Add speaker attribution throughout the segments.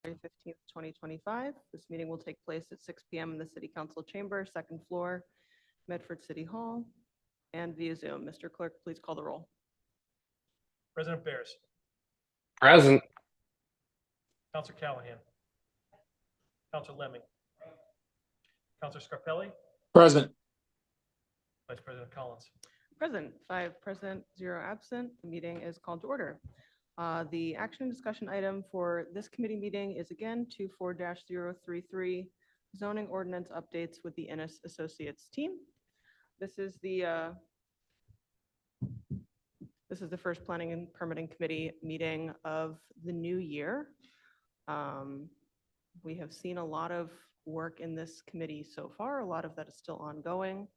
Speaker 1: February 15th, 2025. This meeting will take place at 6 p.m. in the City Council Chamber, second floor, Medford City Hall, and via Zoom. Mr. Clerk, please call the roll.
Speaker 2: President Bears.
Speaker 3: Present.
Speaker 2: Councilor Callahan. Councilor Lemming. Councilor Scarpelli.
Speaker 3: Present.
Speaker 2: Vice President Collins.
Speaker 1: Present, 5 present, 0 absent. The meeting is called to order. The action and discussion item for this committee meeting is again 24-033 zoning ordinance updates with the Ennis Associates team. This is the first planning and permitting committee meeting of the new year. We have seen a lot of work in this committee so far. A lot of that is still ongoing.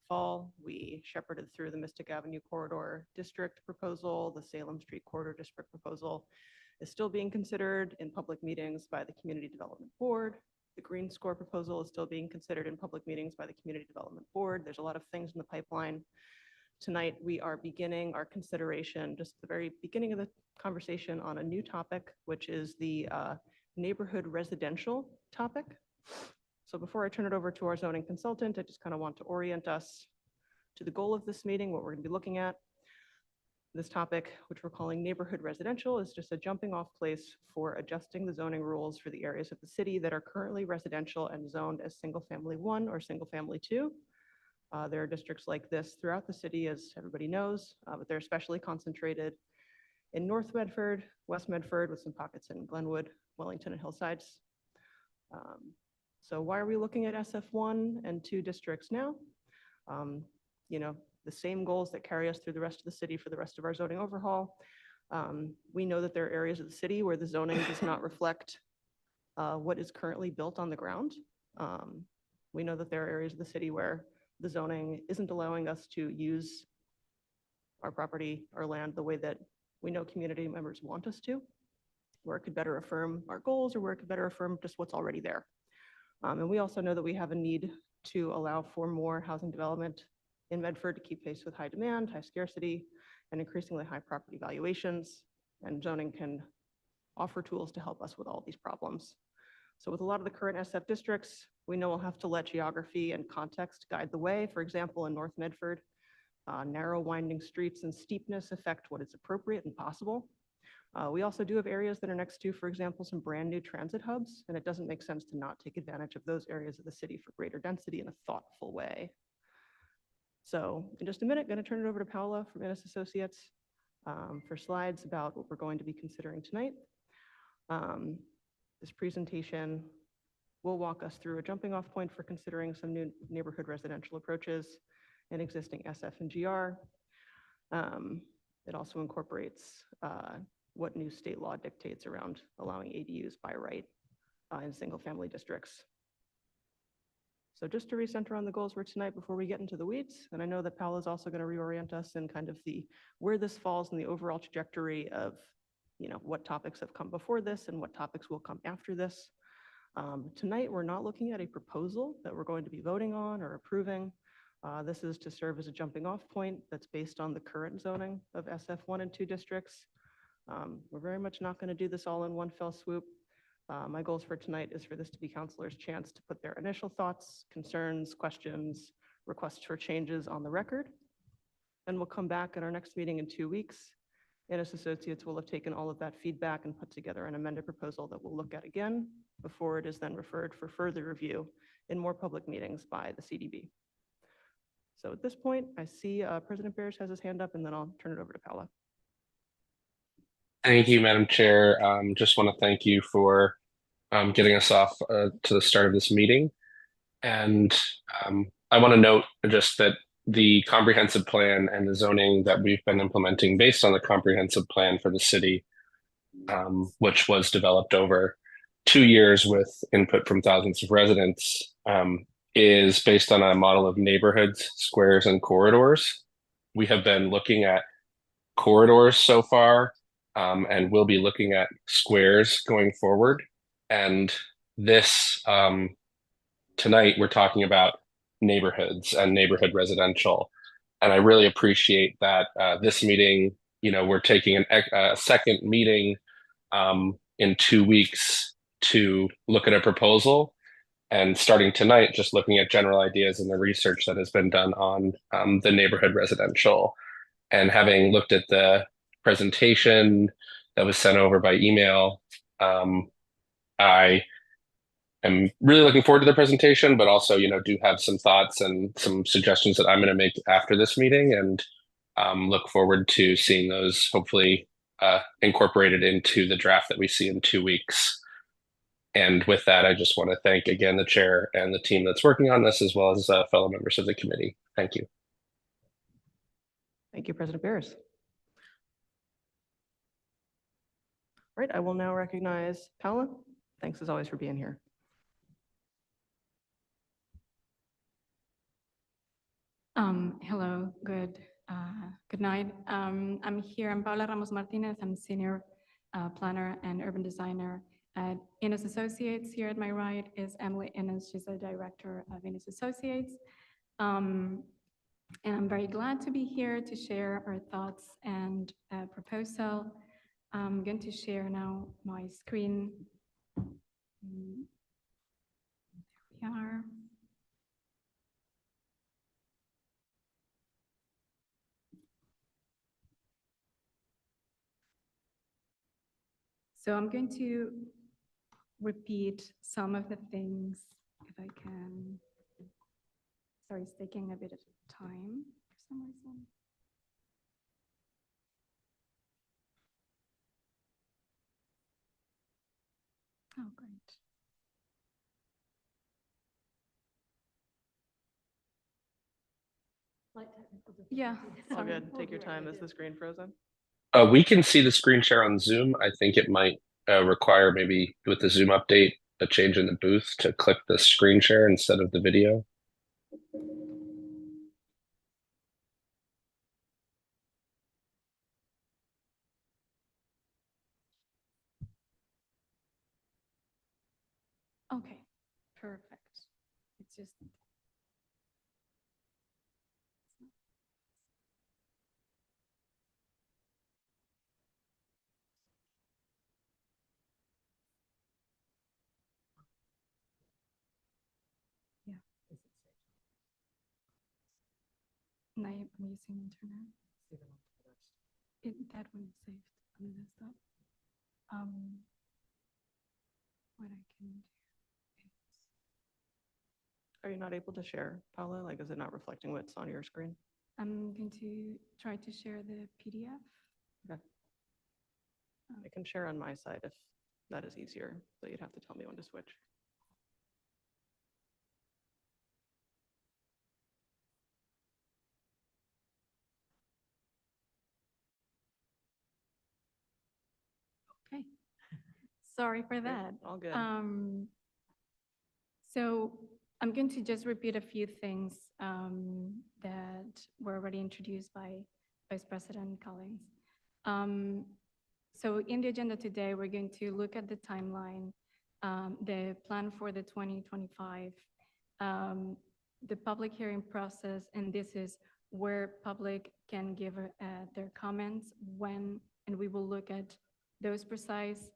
Speaker 1: Fall, we shepherded through the Mystic Avenue Corridor District proposal. The Salem Street Corridor District proposal is still being considered in public meetings by the Community Development Board. The Green Score proposal is still being considered in public meetings by the Community Development Board. There's a lot of things in the pipeline. Tonight, we are beginning our consideration, just the very beginning of the conversation, on a new topic, which is the neighborhood residential topic. So before I turn it over to our zoning consultant, I just kind of want to orient us to the goal of this meeting, what we're going to be looking at. This topic, which we're calling neighborhood residential, is just a jumping off place for adjusting the zoning rules for the areas of the city that are currently residential and zoned as single family 1 or single family 2. There are districts like this throughout the city, as everybody knows, but they're especially concentrated in North Medford, West Medford, with some pockets in Glenwood, Wellington, and Hillsides. So why are we looking at SF1 and 2 districts now? The same goals that carry us through the rest of the city for the rest of our zoning overhaul. We know that there are areas of the city where the zoning does not reflect what is currently built on the ground. We know that there are areas of the city where the zoning isn't allowing us to use our property, our land, the way that we know community members want us to, where it could better affirm our goals or where it could better affirm just what's already there. And we also know that we have a need to allow for more housing development in Medford to keep pace with high demand, high scarcity, and increasingly high property valuations. And zoning can offer tools to help us with all these problems. So with a lot of the current SF districts, we know we'll have to let geography and context guide the way. For example, in North Medford, narrow winding streets and steepness affect what is appropriate and possible. We also do have areas that are next to, for example, some brand new transit hubs, and it doesn't make sense to not take advantage of those areas of the city for greater density in a thoughtful way. So in just a minute, I'm going to turn it over to Paula from Ennis Associates for slides about what we're going to be considering tonight. This presentation will walk us through a jumping off point for considering some new neighborhood residential approaches and existing SF and GR. It also incorporates what new state law dictates around allowing ADUs by right in single family districts. So just to recenter on the goals for tonight before we get into the weeds, and I know that Paula is also going to reorient us in kind of where this falls in the overall trajectory of what topics have come before this and what topics will come after this. Tonight, we're not looking at a proposal that we're going to be voting on or approving. This is to serve as a jumping off point that's based on the current zoning of SF1 and 2 districts. We're very much not going to do this all in one fell swoop. My goals for tonight is for this to be councilors' chance to put their initial thoughts, concerns, questions, requests for changes on the record. And we'll come back at our next meeting in 2 weeks. Ennis Associates will have taken all of that feedback and put together an amended proposal that we'll look at again before it is then referred for further review in more public meetings by the CDB. So at this point, I see President Bears has his hand up, and then I'll turn it over to Paula.
Speaker 3: Thank you, Madam Chair. Just want to thank you for getting us off to the start of this meeting. And I want to note just that the comprehensive plan and the zoning that we've been implementing based on the comprehensive plan for the city, which was developed over 2 years with input from thousands of residents, is based on a model of neighborhoods, squares, and corridors. We have been looking at corridors so far, and we'll be looking at squares going forward. And this, tonight, we're talking about neighborhoods and neighborhood residential. And I really appreciate that this meeting, we're taking a second meeting in 2 weeks to look at a proposal, and starting tonight, just looking at general ideas and the research that has been done on the neighborhood residential. And having looked at the presentation that was sent over by email, I am really looking forward to the presentation, but also, do have some thoughts and some suggestions that I'm going to make after this meeting, and look forward to seeing those hopefully incorporated into the draft that we see in 2 weeks. And with that, I just want to thank again the chair and the team that's working on this, as well as fellow members of the committee. Thank you.
Speaker 1: Thank you, President Barris. All right, I will now recognize Paula. Thanks as always for being here.
Speaker 4: Hello, good night. I'm here. I'm Paula Ramos Martinez. I'm senior planner and urban designer at Innes Associates. Here at my right is Emily Innes. She's the director of Innes Associates. And I'm very glad to be here to share our thoughts and proposal. I'm going to share now my screen. There we are. So I'm going to repeat some of the things, if I can. Sorry, it's taking a bit of time for some reason. Oh, great. Yeah.
Speaker 1: All
Speaker 4: sorry.
Speaker 1: good. Take your time. Is the screen frozen?
Speaker 3: We can see the screen share on Zoom. I think it might require, maybe with the Zoom update, a change in the booth to click the screen share instead of the video.
Speaker 4: Okay, perfect. It's just. Yeah. And I'm using internet. That one is saved on the desktop. What I can do is.
Speaker 1: Are you not able to share, Paula? Like, is it not reflecting what's on your screen?
Speaker 4: I'm going to try to share the PDF.
Speaker 1: Okay. I can share on my side if that is easier, but you'd have to tell me when to switch.
Speaker 4: Okay. Sorry for that.
Speaker 1: All good.
Speaker 4: So I'm going to just repeat a few things that were already introduced by Vice President Collins. So in the agenda today, we're going to look at the timeline, the plan for the 2025, the public hearing process, and this is where public can give their comments when, and we will look at those precise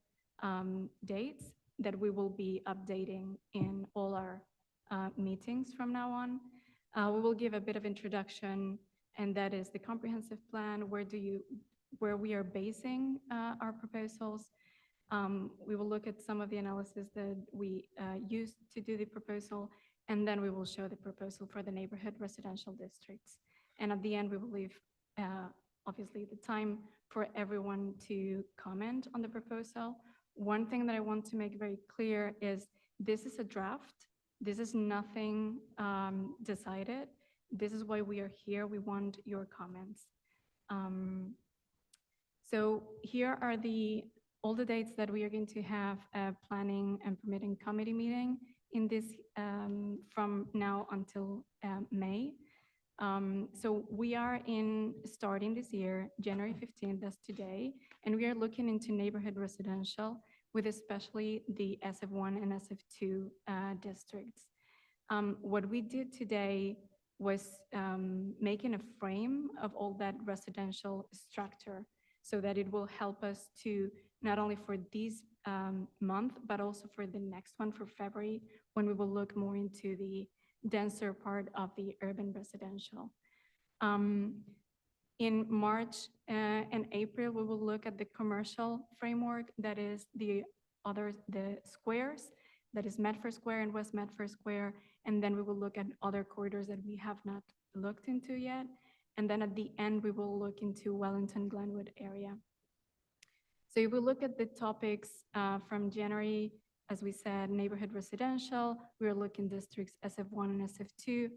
Speaker 4: dates that we will be updating in all our meetings from now on. We will give a bit of introduction, and that is the comprehensive plan, where we are basing our proposals. We will look at some of the analysis that we used to do the proposal, and then we will show the proposal for the neighborhood residential districts. And at the end, we will leave, obviously, the time for everyone to comment on the proposal. One thing that I want to make very clear is this is a draft. This is nothing decided. This is why we are here. We want your comments. So here are all the dates that we are going to have a planning and permitting committee meeting in this from now until May. So we are starting this year, January 15th, that's today, and we are looking into neighborhood residential with especially the SF1 and SF2 districts. What we did today was making a frame of all that residential structure. so that it will help us to not only for this month, but also for the next one for February, when we will look more into the denser part of the urban residential. In March and April, we will look at the commercial framework, that is the squares, that is Medford Square and West Medford Square, and then we will look at other corridors that we have not looked into yet. And then at the end, we will look into Wellington Glenwood area. So if we look at the topics from January, as we said, neighborhood residential, we are looking districts SF1 and SF2.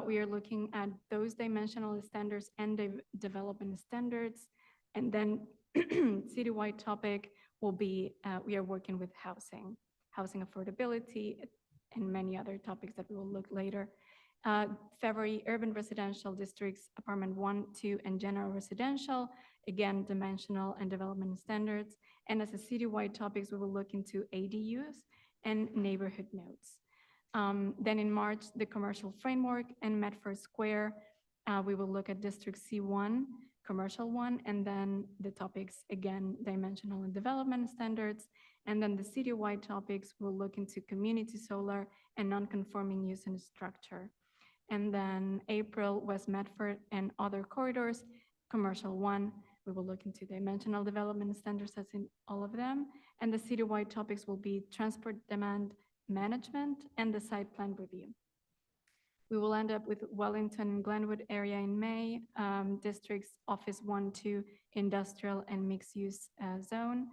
Speaker 4: We are looking at those dimensional standards and development standards. And then citywide topic will be, we are working with housing affordability, and many other topics that we will look later. February, urban residential districts, apartment 1, 2, and general residential, again, dimensional and development standards. And as a citywide topics, we will look into ADUs and neighborhood nodes. Then in March, the commercial framework and Medford Square, we will look at District C1, commercial one, and then the topics, again, dimensional and development standards. And then the citywide topics will look into community solar and non-conforming use and structure. And then April, West Medford and other corridors, commercial one, we will look into dimensional development standards as in all of them. And the citywide topics will be transport demand management and the site plan review. We will end up with Wellington and Glenwood area in May, districts office 1, 2, industrial and mixed use zone,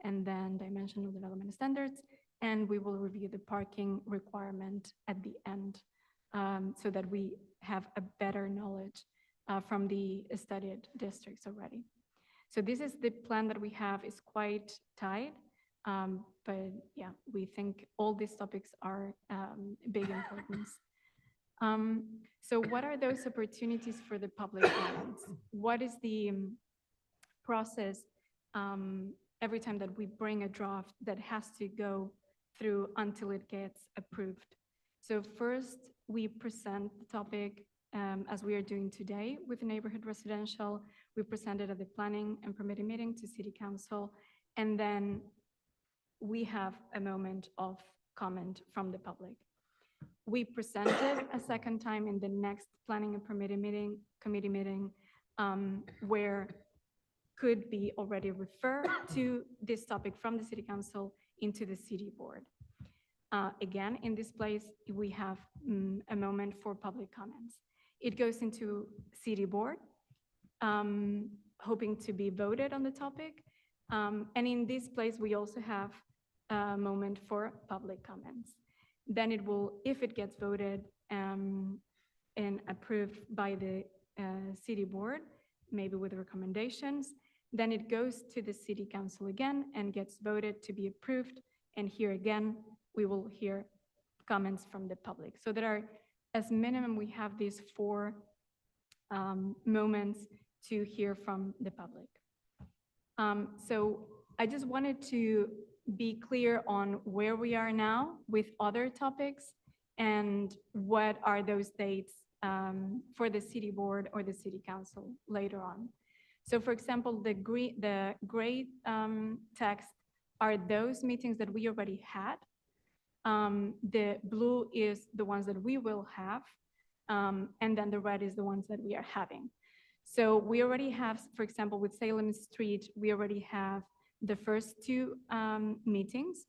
Speaker 4: and then dimensional development standards. And we will review the parking requirement at the end so that we have a better knowledge from the studied districts already. So this is the plan that we have. Is quite tight, but yeah, we think all these topics are big importance. So what are those opportunities for the public comments? What is the process every time that we bring a draft that has to go through until it gets approved? So first, we present the topic as we are doing today with neighborhood residential. We present it at the planning and permitting meeting to City Council, and then we have a moment of comment from the public. We present it a second time in the next planning and permitting meeting, committee meeting, where could be already referred to this topic from the City Council into the City Board. Again, in this place, we have a moment for public comments. It goes into City Board, hoping to be voted on the topic. And in this place, we also have a moment for public comments. Then it will, if it gets voted and approved by the City Board, maybe with recommendations, then it goes to the City Council again and gets voted to be approved. And here again, we will hear comments from the public. So there are, as minimum, we have these 4 moments to hear from the public. So I just wanted to be clear on where we are now with other topics and what are those dates for the City Board or the City Council later on. So for example, the gray text are those meetings that we already had. The blue is the ones that we will have, and then the red is the ones that we are having. So we already have, for example, with Salem Street, we already have the first 2 meetings.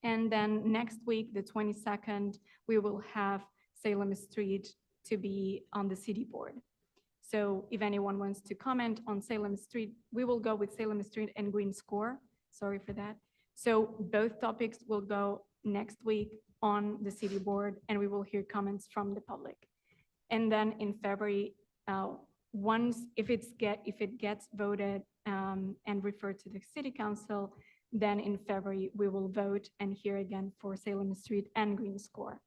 Speaker 4: And then next week, the 22nd, we will have Salem Street to be on the City Board. So if anyone wants to comment on Salem Street, we will go with Salem Street and Green Score. Sorry for that. So both topics will go next week on the City Board, and we will hear comments from the public. And then in February, if it gets voted and referred to the City Council, then in February we will vote and hear again for Salem Street and Green Score.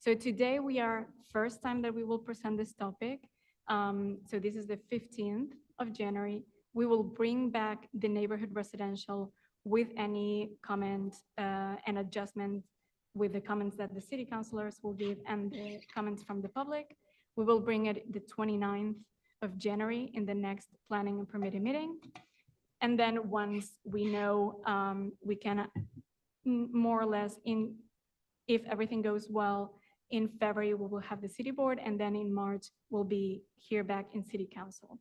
Speaker 4: So today we are first time that we will present this topic. So this is the 15th of January. We will bring back the neighborhood residential with any comments and adjustments with the comments that the city councilors will give and the comments from the public. We will bring it the 29th of January in the next planning and permitting meeting. And then once we know, we can more or less if everything goes well, in February, we will have the city board, and then in March, we'll be here back in city council.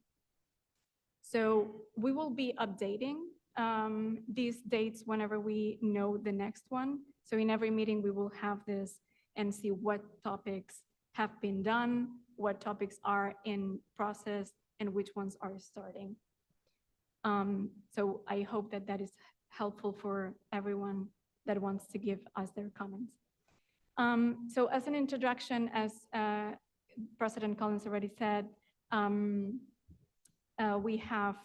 Speaker 4: So we will be updating these dates whenever we know the next one. So in every meeting, we will have this and see what topics have been done, what topics are in process, and which ones are starting. So I hope that that is helpful for everyone that wants to give us their comments. So as an introduction, as President Collins already said, we have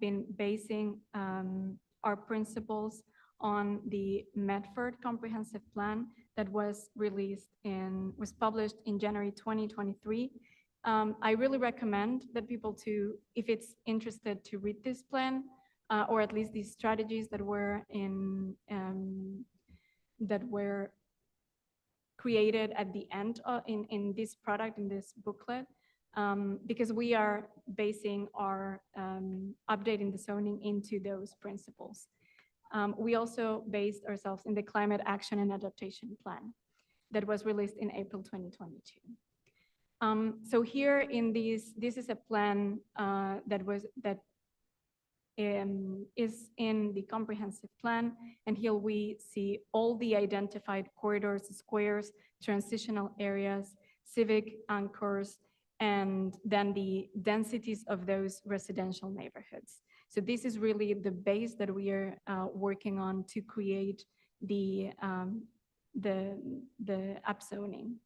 Speaker 4: been basing our principles on the Medford Comprehensive Plan that was published in January 2023. I really recommend that people if it's interested, to read this plan, or at least these strategies that were created at the end in this product, in this booklet, because we are basing our updating the zoning into those principles. We also based ourselves in the Climate Action and Adaptation Plan that was released in April 2022. So here in this is a plan that is in the comprehensive plan, and here we see all the identified corridors, squares, transitional areas, civic anchors, and then the densities of those residential neighborhoods. So this is really the base that we are working on to create the upzoning.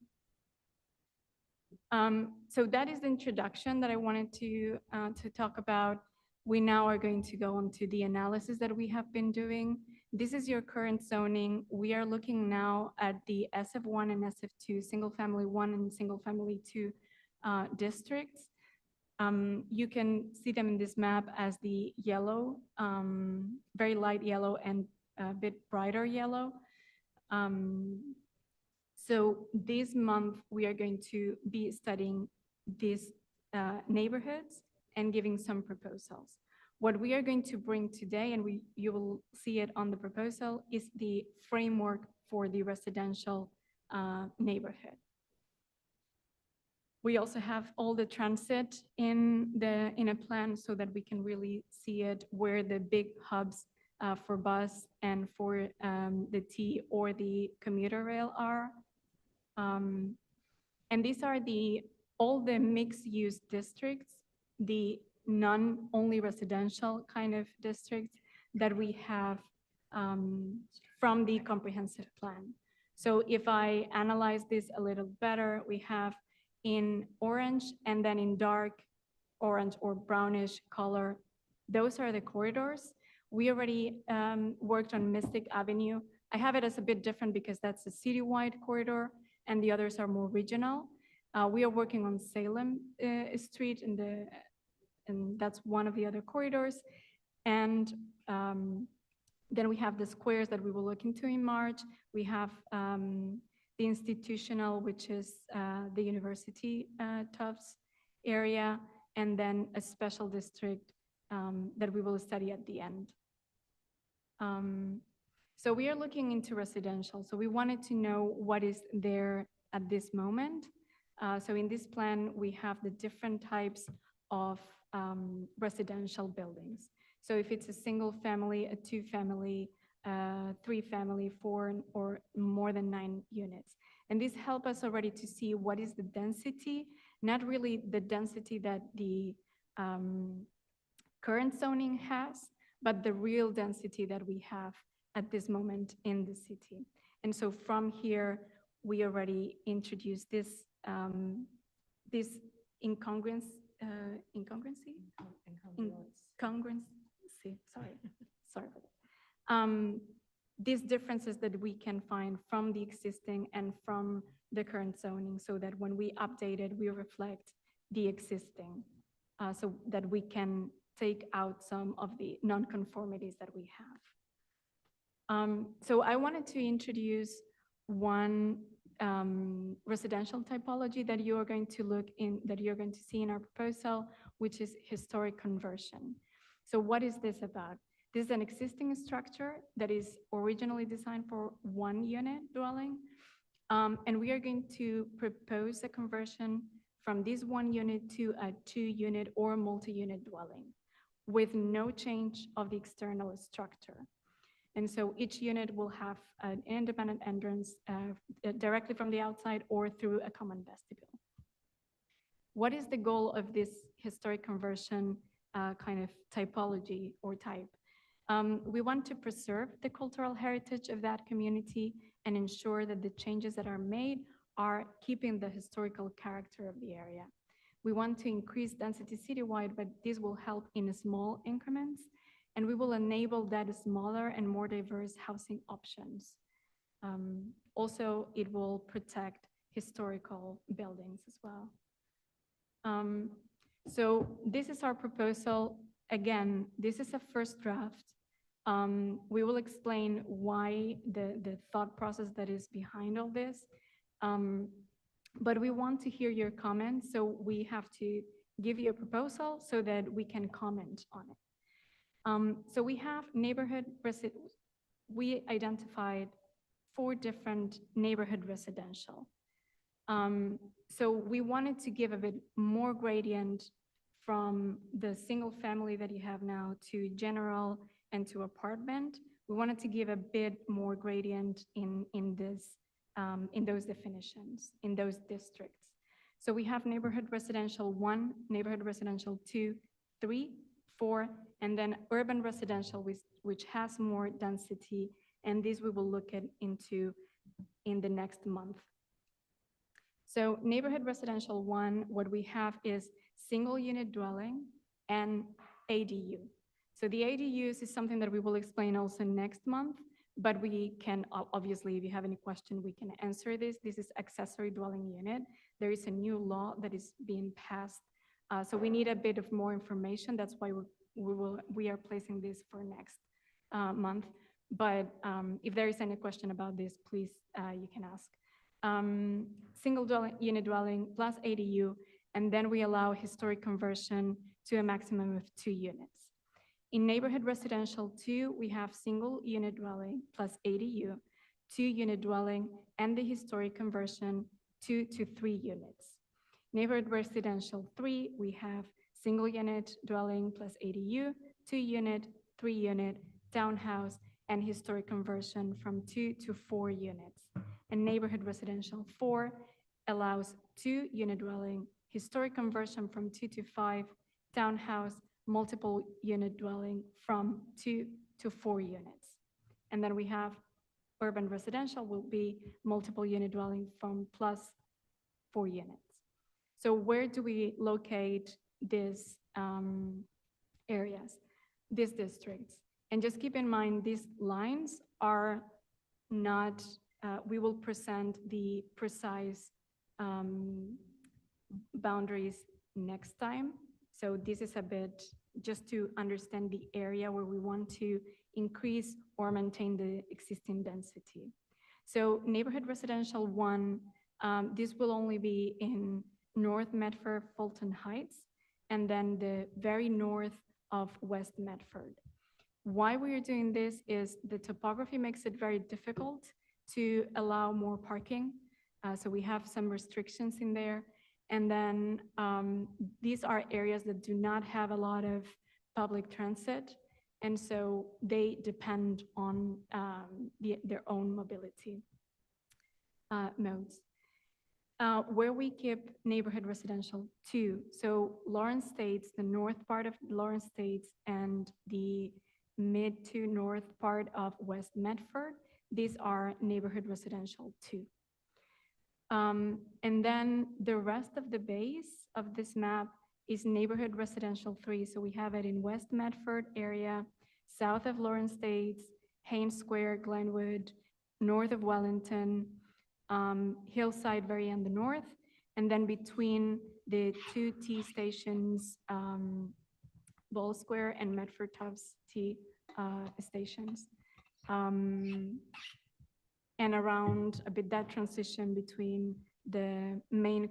Speaker 4: So that is the introduction that I wanted to talk about. We now are going to go on to the analysis that we have been doing. This is your current zoning. We are looking now at the SF1 and SF2, single family 1 and single family 2 districts. You can see them in this map as the yellow, very light yellow and a bit brighter yellow. So this month, we are going to be studying these neighborhoods and giving some proposals. What we are going to bring today, and you will see it on the proposal, is the framework for the residential neighborhood. We also have all the transit in a plan so that we can really see it, where the big hubs for bus and for the T or the commuter rail are. And these are all the mixed-use districts, the non-only residential kind of districts that we have from the comprehensive plan. So if I analyze this a little better, we have in orange and then in dark orange or brownish color, those are the corridors. We already worked on Mystic Avenue. I have it as a bit different because that's a citywide corridor and the others are more regional. We are working on Salem Street and that's one of the other corridors. And then we have the squares that we will look into in March. We have the institutional, which is the University Tufts area, and then a special district that we will study at the end. So we are looking into residential. So we wanted to know what is there at this moment. So in this plan, we have the different types of residential buildings. So if it's a single family, a 2-family, 3-family, 4 or more than 9 units. And this helps us already to see what is the density, not really the density that the current zoning has, but the real density that we have at this moment in the city. And so from here, we already introduced this incongruency, sorry for that. These differences that we can find from the existing and from the current zoning, so that when we update it, we reflect the existing, so that we can take out some of the non-conformities that we have. So I wanted to introduce one residential typology that you are going to see in our proposal, which is historic conversion. So what is this about? This is an existing structure that is originally designed for one unit dwelling. And we are going to propose a conversion from this one unit to a 2-unit or multi-unit dwelling with no change of the external structure. And so each unit will have an independent entrance directly from the outside or through a common vestibule. What is the goal of this historic conversion kind of typology or type? We want to preserve the cultural heritage of that community and ensure that the changes that are made are keeping the historical character of the area. We want to increase density citywide, but this will help in small increments, and we will enable that smaller and more diverse housing options. Also, it will protect historical buildings as well. So this is our proposal. Again, this is a first draft. We will explain why the thought process that is behind all this. But we want to hear your comments, so we have to give you a proposal so that we can comment on it. So we have we identified 4 different neighborhood residential. So we wanted to give a bit more gradient from the single family that you have now to general and to apartment. We wanted to give a bit more gradient in those definitions, in those districts. So we have neighborhood residential 1, neighborhood residential 2, 3, 4, and then urban residential, which has more density, and this we will look into in the next month. So neighborhood residential 1, what we have is single unit dwelling and ADU. So the ADUs is something that we will explain also next month, but we can, obviously, if you have any question, we can answer this. This is accessory dwelling unit. There is a new law that is being passed. So we need a bit of more information. That's why we are placing this for next month. But if there is any question about this, please, you can ask. Single unit dwelling plus ADU, and then we allow historic conversion to a maximum of 2 units. In neighborhood residential 2, we have single unit dwelling plus ADU, 2 unit dwelling, and the historic conversion 2 to 3 units. Neighborhood residential 3, we have single unit dwelling plus ADU, 2 unit, 3 unit, townhouse, and historic conversion from 2 to 4 units. And neighborhood residential 4 allows 2 unit dwelling, historic conversion from 2 to 5, townhouse, multiple unit dwelling from 2 to 4 units. And then we have urban residential will be multiple unit dwelling from plus 4 units. So where do we locate these areas, these districts? And just keep in mind, these lines are not, we will present the precise boundaries next time. So this is a bit just to understand the area where we want to increase or maintain the existing density. So neighborhood residential 1, this will only be in North Medford, Fulton Heights, and then the very north of West Medford. Why we are doing this is the topography makes it very difficult to allow more parking. So we have some restrictions in there. And then these are areas that do not have a lot of public transit. And so they depend on their own mobility modes. Where we keep neighborhood residential 2. So Lawrence States, the north part of Lawrence States and the mid to north part of West Medford, these are neighborhood residential 2. And then the rest of the base of this map is neighborhood residential 3. So we have it in West Medford area, south of Lawrence States, Haines Square, Glenwood, north of Wellington, Hillside very on the north, and then between the 2 T stations, Ball Square and Medford Tufts T stations. And around a bit that transition between the main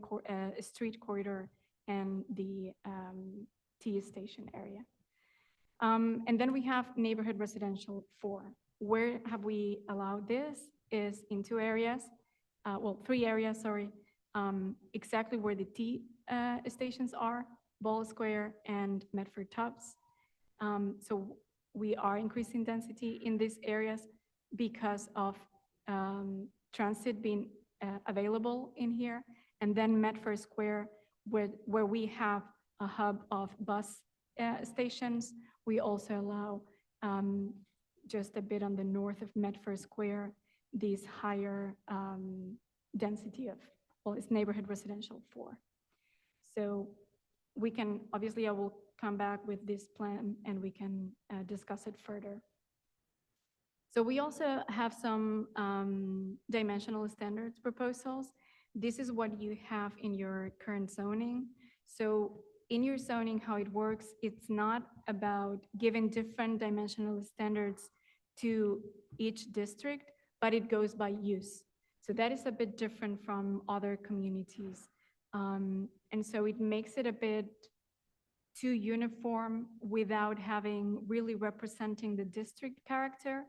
Speaker 4: street corridor and the T station area. And then we have neighborhood residential 4. Where have we allowed this is in 2 areas, well, 3 areas, sorry, exactly where the T stations are, Ball Square and Medford Tops. So we are increasing density in these areas because of transit being available in here. And then Medford Square, where we have a hub of bus stations, we also allow just a bit on the north of Medford Square, these higher density of, well, it's neighborhood residential 4. So we can, obviously I will come back with this plan and we can discuss it further. So we also have some dimensional standards proposals. This is what you have in your current zoning. So in your zoning, how it works, it's not about giving different dimensional standards to each district, but it goes by use. So that is a bit different from other communities. And so it makes it a bit too uniform without having really representing the district character,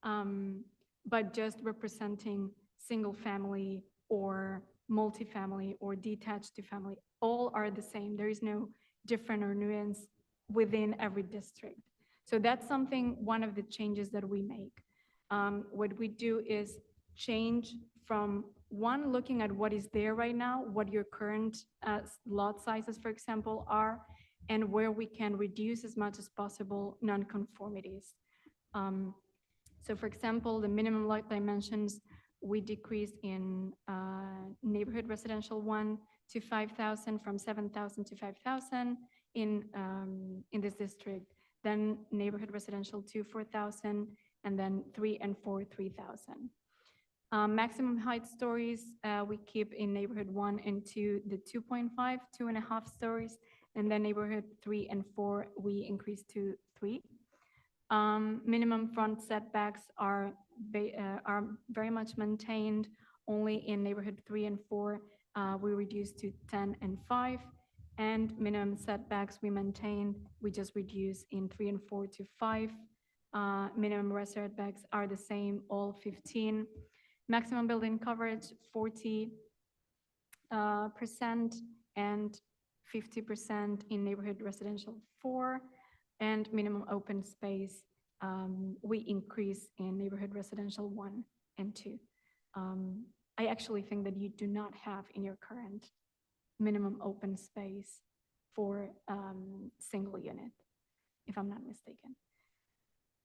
Speaker 4: but just representing single family or multifamily or detached to family. All are the same. There is no different or nuance within every district. So that's something, one of the changes that we make. What we do is change from one, looking at what is there right now, what your current lot sizes, for example, are, and where we can reduce as much as possible nonconformities. So for example, the minimum lot dimensions, we decreased in neighborhood residential 1 to 5,000, from 7,000 to 5,000 in this district. Then neighborhood residential 2, 4,000, and then 3 and 4, 3,000. Maximum height stories, we keep in neighborhood 1 and 2, the 2.5, 2.5 stories, and then neighborhood 3 and 4, we increase to 3. Minimum front setbacks are very much maintained. Only in neighborhood 3 and 4, we reduce to 10 and 5. And minimum setbacks we maintain, we just reduce in 3 and 4 to 5. Minimum rear setbacks are the same, all 15. Maximum building coverage, 40% and 50% in neighborhood residential 4. And minimum open space, we increase in neighborhood residential 1 and 2. I actually think that you do not have in your current minimum open space for single unit, if I'm not mistaken.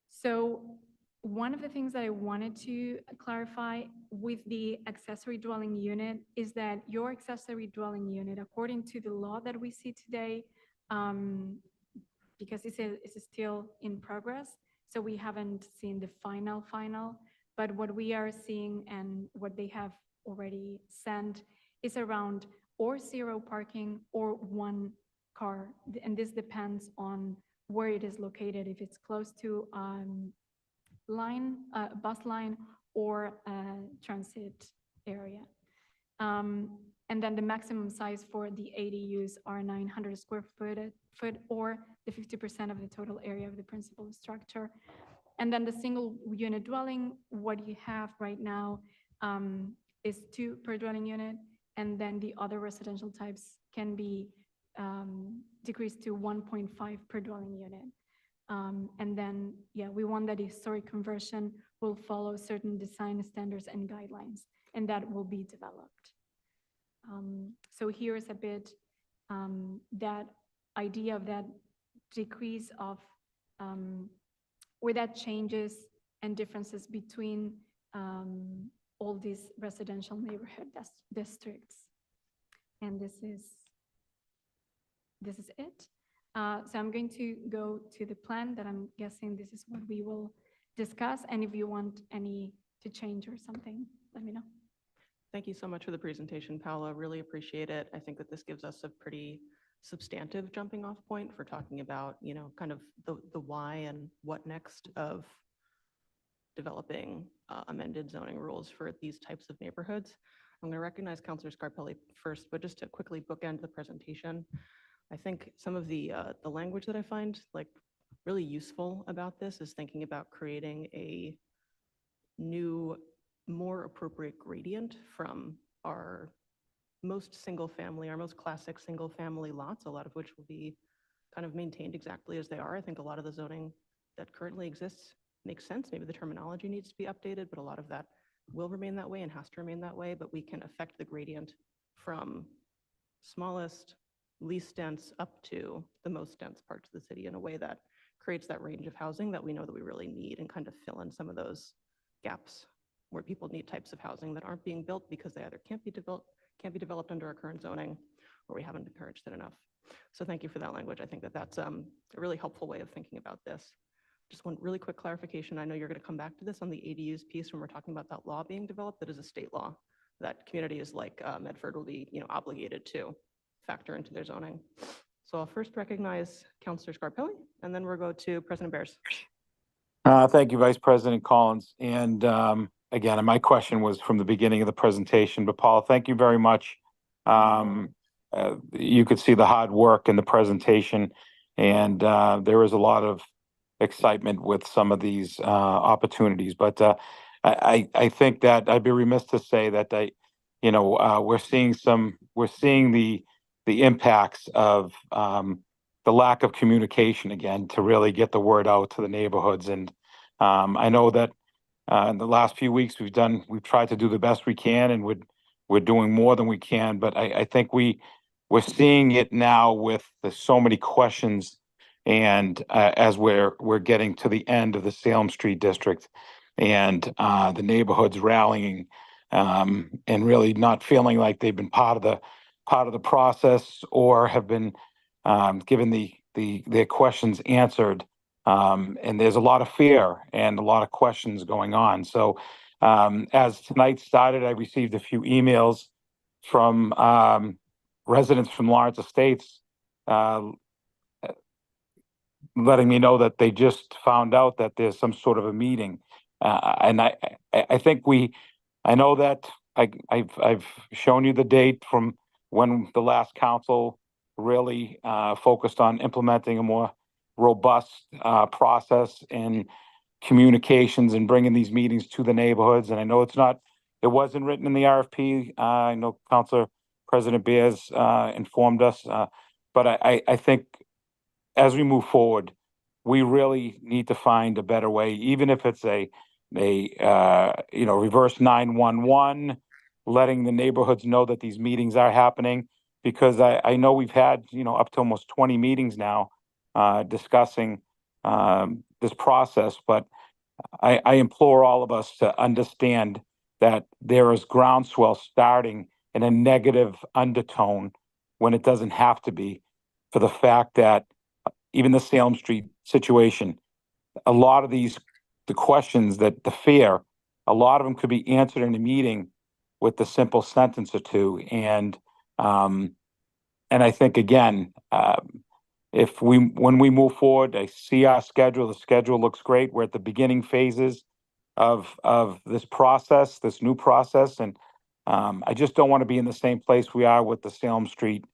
Speaker 4: So one of the things that I wanted to clarify with the accessory dwelling unit is that your accessory dwelling unit, according to the law that we see today, because it's still in progress, so we haven't seen the final, but what we are seeing and what they have already sent is around or 0 parking or 1 car. And this depends on where it is located, if it's close to bus line or transit area. And then the maximum size for the ADUs are 900 square foot or the 50% of the total area of the principal structure. And then the single unit dwelling, what you have right now is 2 per dwelling unit. And then the other residential types can be decreased to 1.5 per dwelling unit. And then, yeah, we want that historic conversion will follow certain design standards and guidelines, and that will be developed. So here is a bit that idea of that decrease of, where that changes and differences between all these residential neighborhood districts. And this is it. So I'm going to go to the plan that I'm guessing this is what we will discuss. And if you want any to change or something, let me know.
Speaker 1: Thank you so much for the presentation, Paula. Really appreciate it. I think that this gives us a pretty substantive jumping off point for talking about, you know, kind of the why and what next of developing amended zoning rules for these types of neighborhoods. I'm going to recognize Councilor Scarpelli first, but just to quickly bookend the presentation, I think some of the language that I find like really useful about this is thinking about creating a new, more appropriate gradient from our most our most classic single-family lots, a lot of which will be kind of maintained exactly as they are. I think a lot of the zoning that currently exists makes sense. Maybe the terminology needs to be updated, but a lot of that will remain that way and has to remain that way. But we can affect the gradient from smallest, least dense up to the most dense parts of the city in a way that creates that range of housing that we know that we really need and kind of fill in some of those gaps where people need types of housing that aren't being built because they either can't be developed under our current zoning, or we haven't encouraged it enough. So thank you for that language. I think that that's a really helpful way of thinking about this. Just one really quick clarification. I know you're going to come back to this on the ADUs piece when we're talking about that law being developed. That is a state law that communities like Medford will be, obligated to factor into their zoning. So I'll first recognize Councilor Scarpelli, and then we'll go to President Bears.
Speaker 5: Thank you, Vice President Collins. And again, my question was from the beginning of the presentation, but Paul, thank you very much. You could see the hard work in the presentation, and there is a lot of excitement with some of these opportunities. But I think that I'd be remiss to say that we're seeing the impacts of the lack of communication again to really get the word out to the neighborhoods. And I know that in the last few weeks we've tried to do the best we can, and we're doing more than we can. But I think we're seeing it now with so many questions, and as we're getting to the end of the Salem Street district, and the neighborhoods rallying, and really not feeling like they've been part of the process or have been given their questions answered. And there's a lot of fear and a lot of questions going on. So as tonight started, I received a few emails from residents from Lawrence Estates letting me know that they just found out that there's some sort of a meeting. And I think I know that I've shown you the date from when the last council really focused on implementing a more robust process and communications and bringing these meetings to the neighborhoods. And I know it wasn't written in the RFP. I know Councilor President Bears informed us, but I think as we move forward, we really need to find a better way, even if it's a reverse 911, letting the neighborhoods know that these meetings are happening, because I know we've had, up to almost 20 meetings now discussing this process. But I implore all of us to understand that there is groundswell starting in a negative undertone when it doesn't have to be, for the fact that even the Salem Street situation, a lot of the questions, the fear, a lot of them could be answered in a meeting with a simple sentence or two. And I think, again, when we move forward, I see our schedule. The schedule looks great. We're at the beginning phases of this process, this new process, and I just don't want to be in the same place we are with the Salem Street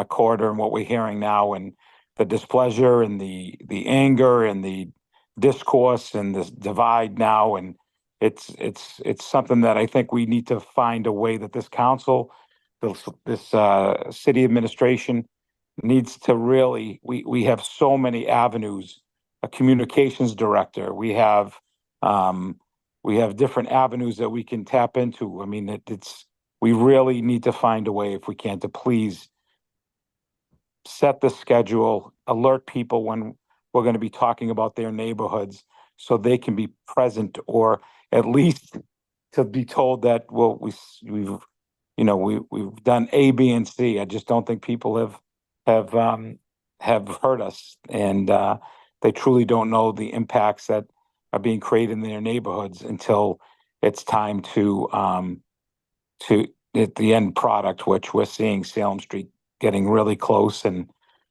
Speaker 5: corridor and what we're hearing now, and the displeasure and the anger and the discourse and this divide now. And it's something that I think we need to find a way that this council, this city administration needs to really, we have so many avenues, a communications director, we have different avenues that we can tap into. I mean, we really need to find a way, if we can, to please set the schedule, alert people when we're going to be talking about their neighborhoods, so they can be present, or at least to be told that, well, we've done A, B, and C. I just don't think people have heard us, and they truly don't know the impacts that are being created in their neighborhoods until it's time to at the end product, which we're seeing Salem Street getting really close. And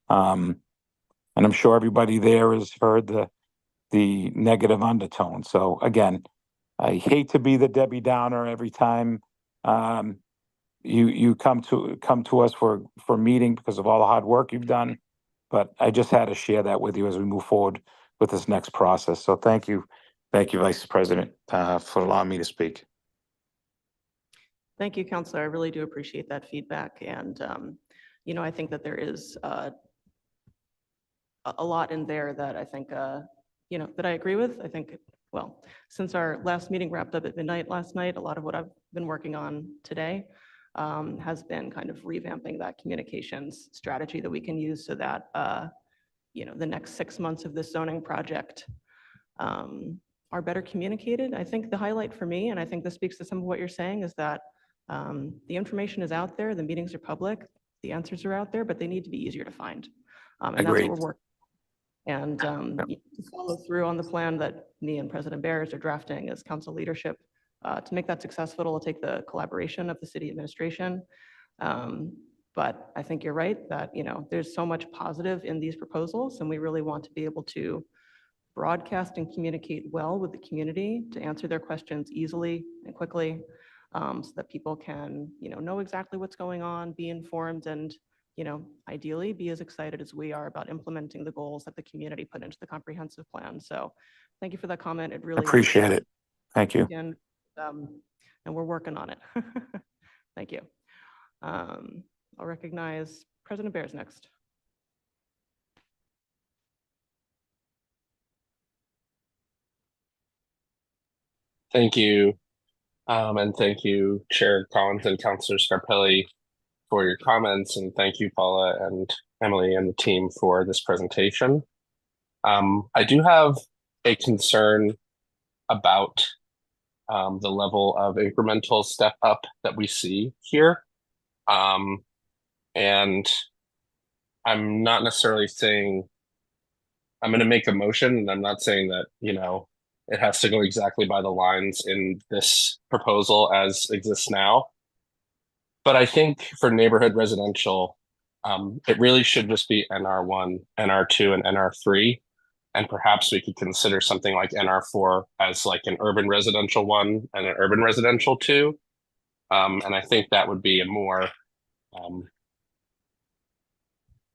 Speaker 5: I'm sure everybody there has heard the negative undertone. So again, I hate to be the Debbie Downer every time you come to us for a meeting, because of all the hard work you've done. But I just had to share that with you as we move forward with this next process. So thank you, Vice President, for allowing me to speak.
Speaker 1: Thank you, Counselor. I really do appreciate that feedback. And, I think that there is a lot in there that I think, that I agree with. I think, well, since our last meeting wrapped up at midnight last night, a lot of what I've been working on today has been kind of revamping that communications strategy that we can use so that, the next 6 months of this zoning project are better communicated. I think the highlight for me, and I think this speaks to some of what you're saying, is that the information is out there, the meetings are public, the answers are out there, but they need to be easier to find. And that's
Speaker 5: Agreed.
Speaker 1: what we're working. And to follow through on the plan that me and President Bears are drafting as council leadership. To make that successful, it'll take the collaboration of the city administration. But I think you're right that, there's so much positive in these proposals, and we really want to be able to broadcast and communicate well with the community to answer their questions easily and quickly, so that people can, know exactly what's going on, be informed, and, ideally be as excited as we are about implementing the goals that the community put into the comprehensive plan. So thank you for that comment. It really
Speaker 5: Appreciate it. Thank you.
Speaker 1: and we're working on it. Thank you. I'll recognize President Bears next.
Speaker 3: Thank you. And thank you, Chair Collins and Councilor Scarpelli, for your comments. And thank you, Paula and Emily and the team for this presentation. I do have a concern about the level of incremental step up that we see here. And I'm not necessarily saying I'm going to make a motion, and I'm not saying that, it has to go exactly by the lines in this proposal as exists now. But I think for neighborhood residential, it really should just be NR1, NR2, and NR3. And perhaps we could consider something like NR4 as like an urban residential 1 and an urban residential 2. And I think that would be a more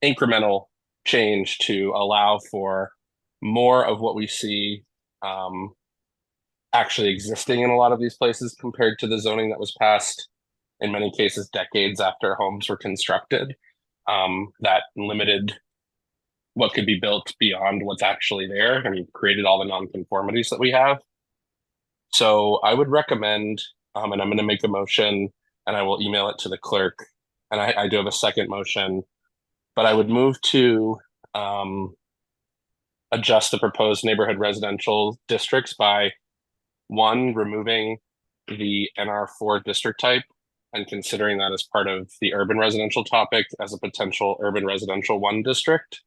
Speaker 3: incremental change to allow for more of what we see actually existing in a lot of these places compared to the zoning that was passed in many cases decades after homes were constructed, that limited what could be built beyond what's actually there and created all the nonconformities that we have. So I would recommend, and I'm going to make a motion and I will email it to the clerk. And I do have a second motion, but I would move to adjust the proposed neighborhood residential districts by 1, removing the NR4 district type and considering that as part of the urban residential topic as a potential urban residential 1 district.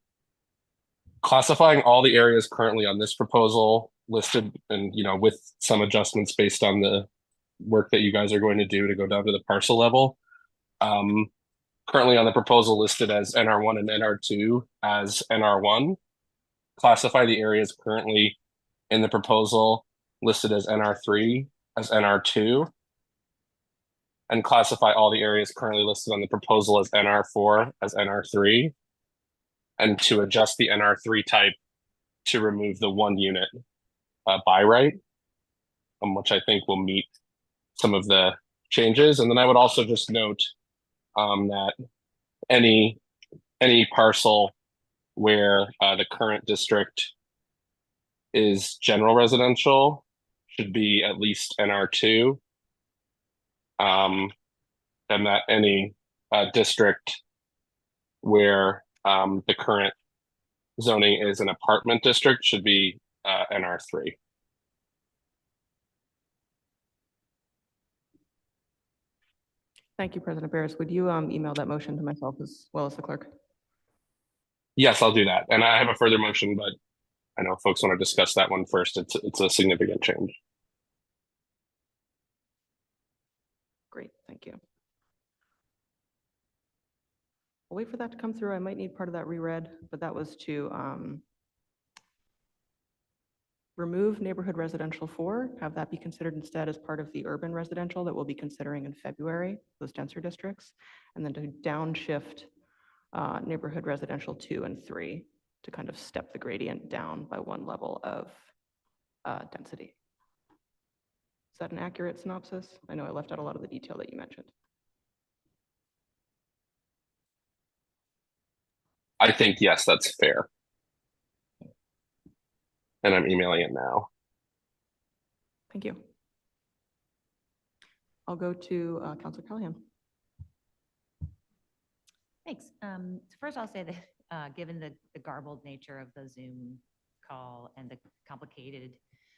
Speaker 3: Classifying all the areas currently on this proposal listed and, with some adjustments based on the work that you guys are going to do to go down to the parcel level. Currently on the proposal listed as NR1 and NR2 as NR1. Classify the areas currently in the proposal listed as NR3 as NR2. And classify all the areas currently listed on the proposal as NR4 as NR3. And to adjust the NR3 type to remove the 1 unit by right, which I think will meet some of the changes. And then I would also just note that any parcel where the current district is general residential should be at least NR2. And that any district where the current zoning is an apartment district should be NR3.
Speaker 1: Thank you, President Barris. Would you email that motion to myself as well as the clerk?
Speaker 3: Yes, I'll do that. And I have a further motion, but I know folks want to discuss that one first. It's a significant change.
Speaker 1: Great, thank you. I'll wait for that to come through. I might need part of that reread, but that was to remove neighborhood residential 4, have that be considered instead as part of the urban residential that we'll be considering in February, those denser districts, and then to downshift neighborhood residential 2 and 3 to kind of step the gradient down by one level of density. Is that an accurate synopsis? I know I left out a lot of the detail that you mentioned.
Speaker 3: I think, yes, that's fair. And I'm emailing it now.
Speaker 1: Thank you. I'll go to Councilor Callahan.
Speaker 6: Thanks. So first I'll say that given the garbled nature of the Zoom call and the complicated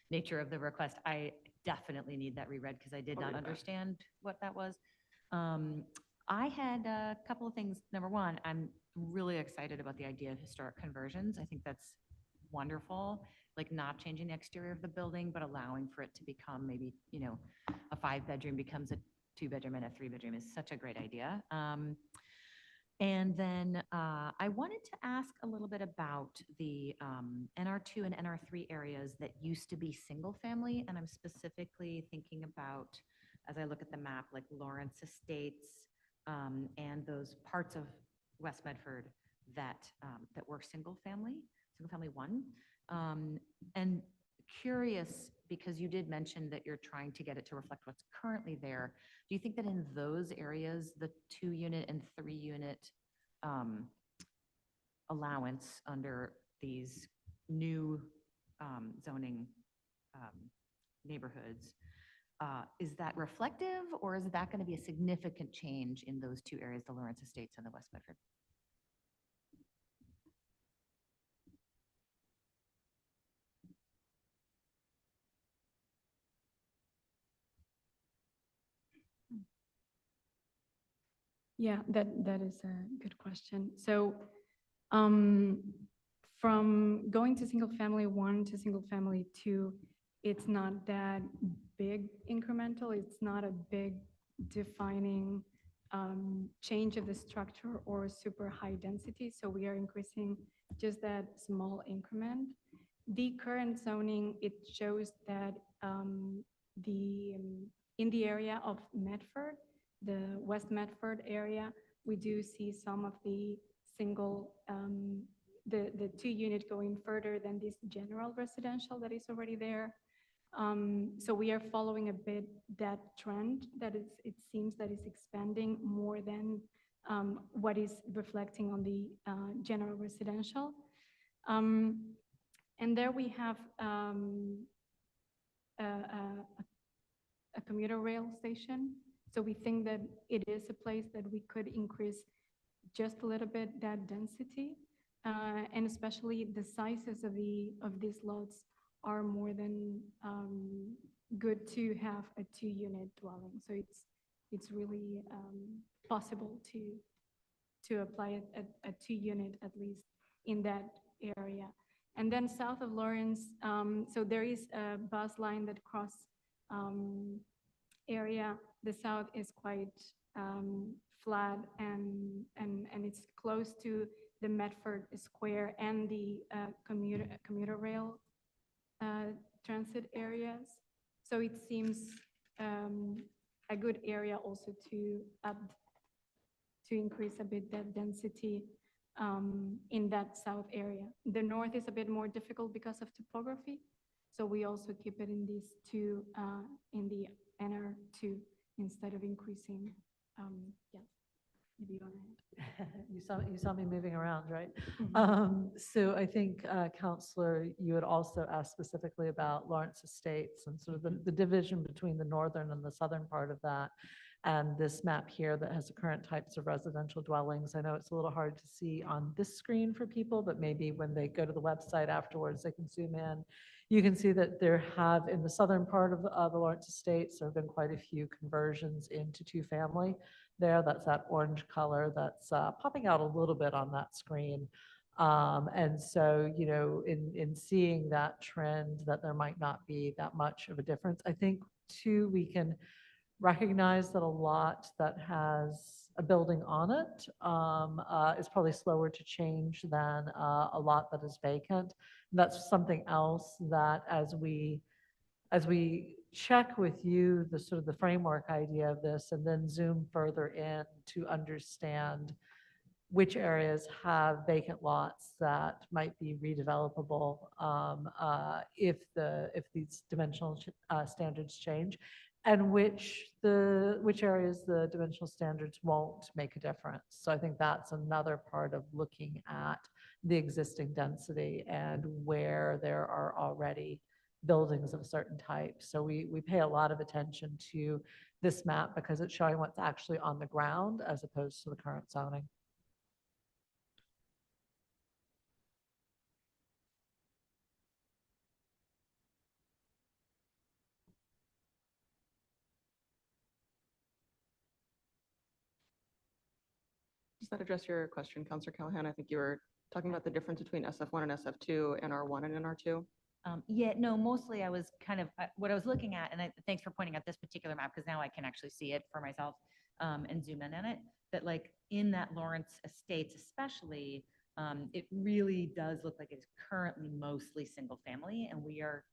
Speaker 6: nature of the request, I definitely need that reread because I did
Speaker 1: I'll
Speaker 6: not
Speaker 1: read it back.
Speaker 6: understand what that was. I had a couple of things. Number one, I'm really excited about the idea of historic conversions. I think that's wonderful, like not changing the exterior of the building, but allowing for it to become maybe, you know, a 5-bedroom becomes a 2-bedroom and a 3-bedroom is such a great idea. And then I wanted to ask a little bit about the NR2 and NR3 areas that used to be single family. And I'm specifically thinking about, as I look at the map, like Lawrence Estates and those parts of West Medford that were single family 1. And curious, because you did mention that you're trying to get it to reflect what's currently there. Do you think that in those areas, the 2-unit and 3-unit allowance under these new zoning neighborhoods, is that reflective, or is that going to be a significant change in those 2 areas, the Lawrence Estates and the West Medford?
Speaker 4: Yeah, that is a good question. So from going to single family 1 to single family 2, it's not that big incremental. It's not a big defining change of the structure or super high density. So we are increasing just that small increment. The current zoning, it shows that in the area of Medford, the West Medford area, we do see some of the single, the 2-unit going further than this general residential that is already there. So we are following a bit that trend that it seems that is expanding more than what is reflecting on the general residential. And there we have a commuter rail station. So we think that it is a place that we could increase just a little bit that density, and especially the sizes of these lots are more than good to have a 2-unit dwelling. So it's really possible to apply a 2-unit at least in that area. And then south of Lawrence, so there is a bus line that cross area. The south is quite flat and it's close to the Medford Square and the commuter rail transit areas. So it seems a good area also to increase a bit that density in that south area. The north is a bit more difficult because of topography. So we also keep it in these 2, in the NR2 instead of increasing. Yeah, maybe you want to
Speaker 7: You saw me moving around, right?
Speaker 4: add.
Speaker 7: So I think, Counselor, you had also asked specifically about Lawrence Estates and sort of the division between the northern and the southern part of that. And this map here that has the current types of residential dwellings. I know it's a little hard to see on this screen for people, but maybe when they go to the website afterwards, they can zoom in. You can see that there have, in the southern part of the Lawrence Estates, there have been quite a few conversions into 2-family there. That's that orange color that's popping out a little bit on that screen. And so, you know, in seeing that trend, that there might not be that much of a difference, I think too, we can recognize that a lot that has a building on it is probably slower to change than a lot that is vacant. And that's something else that as we check with you the sort of the framework idea of this and then zoom further in to understand which areas have vacant lots that might be redevelopable if these dimensional standards change, and which areas the dimensional standards won't make a difference. So I think that's another part of looking at the existing density and where there are already buildings of a certain type. So we pay a lot of attention to this map because it's showing what's actually on the ground as opposed to the current zoning.
Speaker 1: Does that address your question, Counselor Callahan? I think you were talking about the difference between SF1 and SF2 and R1 and NR2.
Speaker 6: Yeah, no, mostly I was kind of, what I was looking at, and thanks for pointing out this particular map, because now I can actually see it for myself and zoom in on it, that like in that Lawrence Estates especially, it really does look like it's currently mostly single family, and we are,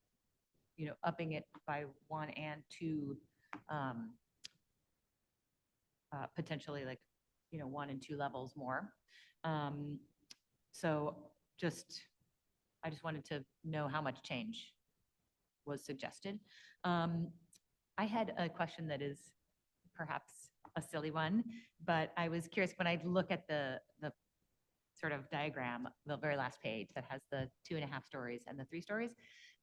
Speaker 6: you know, upping it by 1 and 2, potentially like, you know, 1 and 2 levels more. So I just wanted to know how much change was suggested. I had a question that is perhaps a silly one, but I was curious when I look at the sort of diagram, the very last page that has the 2.5 stories and the 3 stories.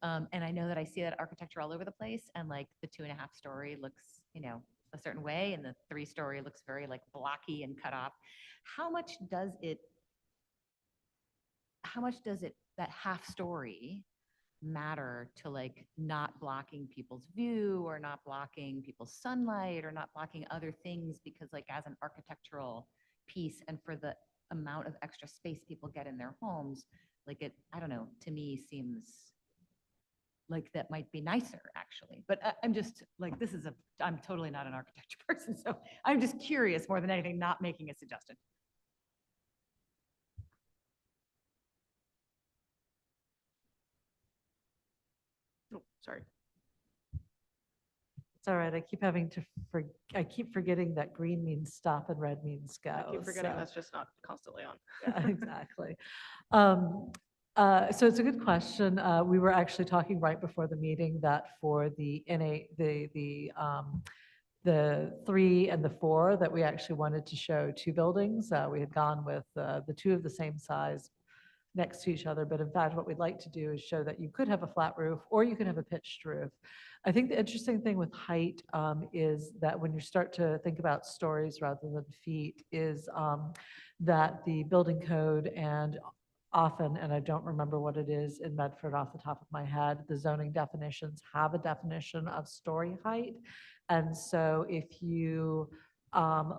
Speaker 6: And I know that I see that architecture all over the place, and like the 2.5 story looks, you know, a certain way, and the 3 story looks very like blocky and cut off. How much does that half story matter to like not blocking people's view or not blocking people's sunlight or not blocking other things? Because like as an architectural piece and for the amount of extra space people get in their homes, like it, I don't know, to me seems like that might be nicer actually. But I'm just like, I'm totally not an architecture person. So I'm just curious more than anything, not making a suggestion.
Speaker 1: Oh, sorry.
Speaker 7: It's all right. I keep having to I keep forgetting that green means stop and red means go.
Speaker 1: I keep forgetting
Speaker 7: so-
Speaker 1: that's just not constantly on.
Speaker 7: Yeah, exactly. So it's a good question. We were actually talking right before the meeting that for the the 3 and the 4, that we actually wanted to show 2 buildings. We had gone with the 2 of the same size next to each other, but in fact, what we'd like to do is show that you could have a flat roof or you could have a pitched roof. I think the interesting thing with height is that when you start to think about stories rather than feet, is that the building code and often, and I don't remember what it is in Medford off the top of my head, the zoning definitions have a definition of story height. And so if you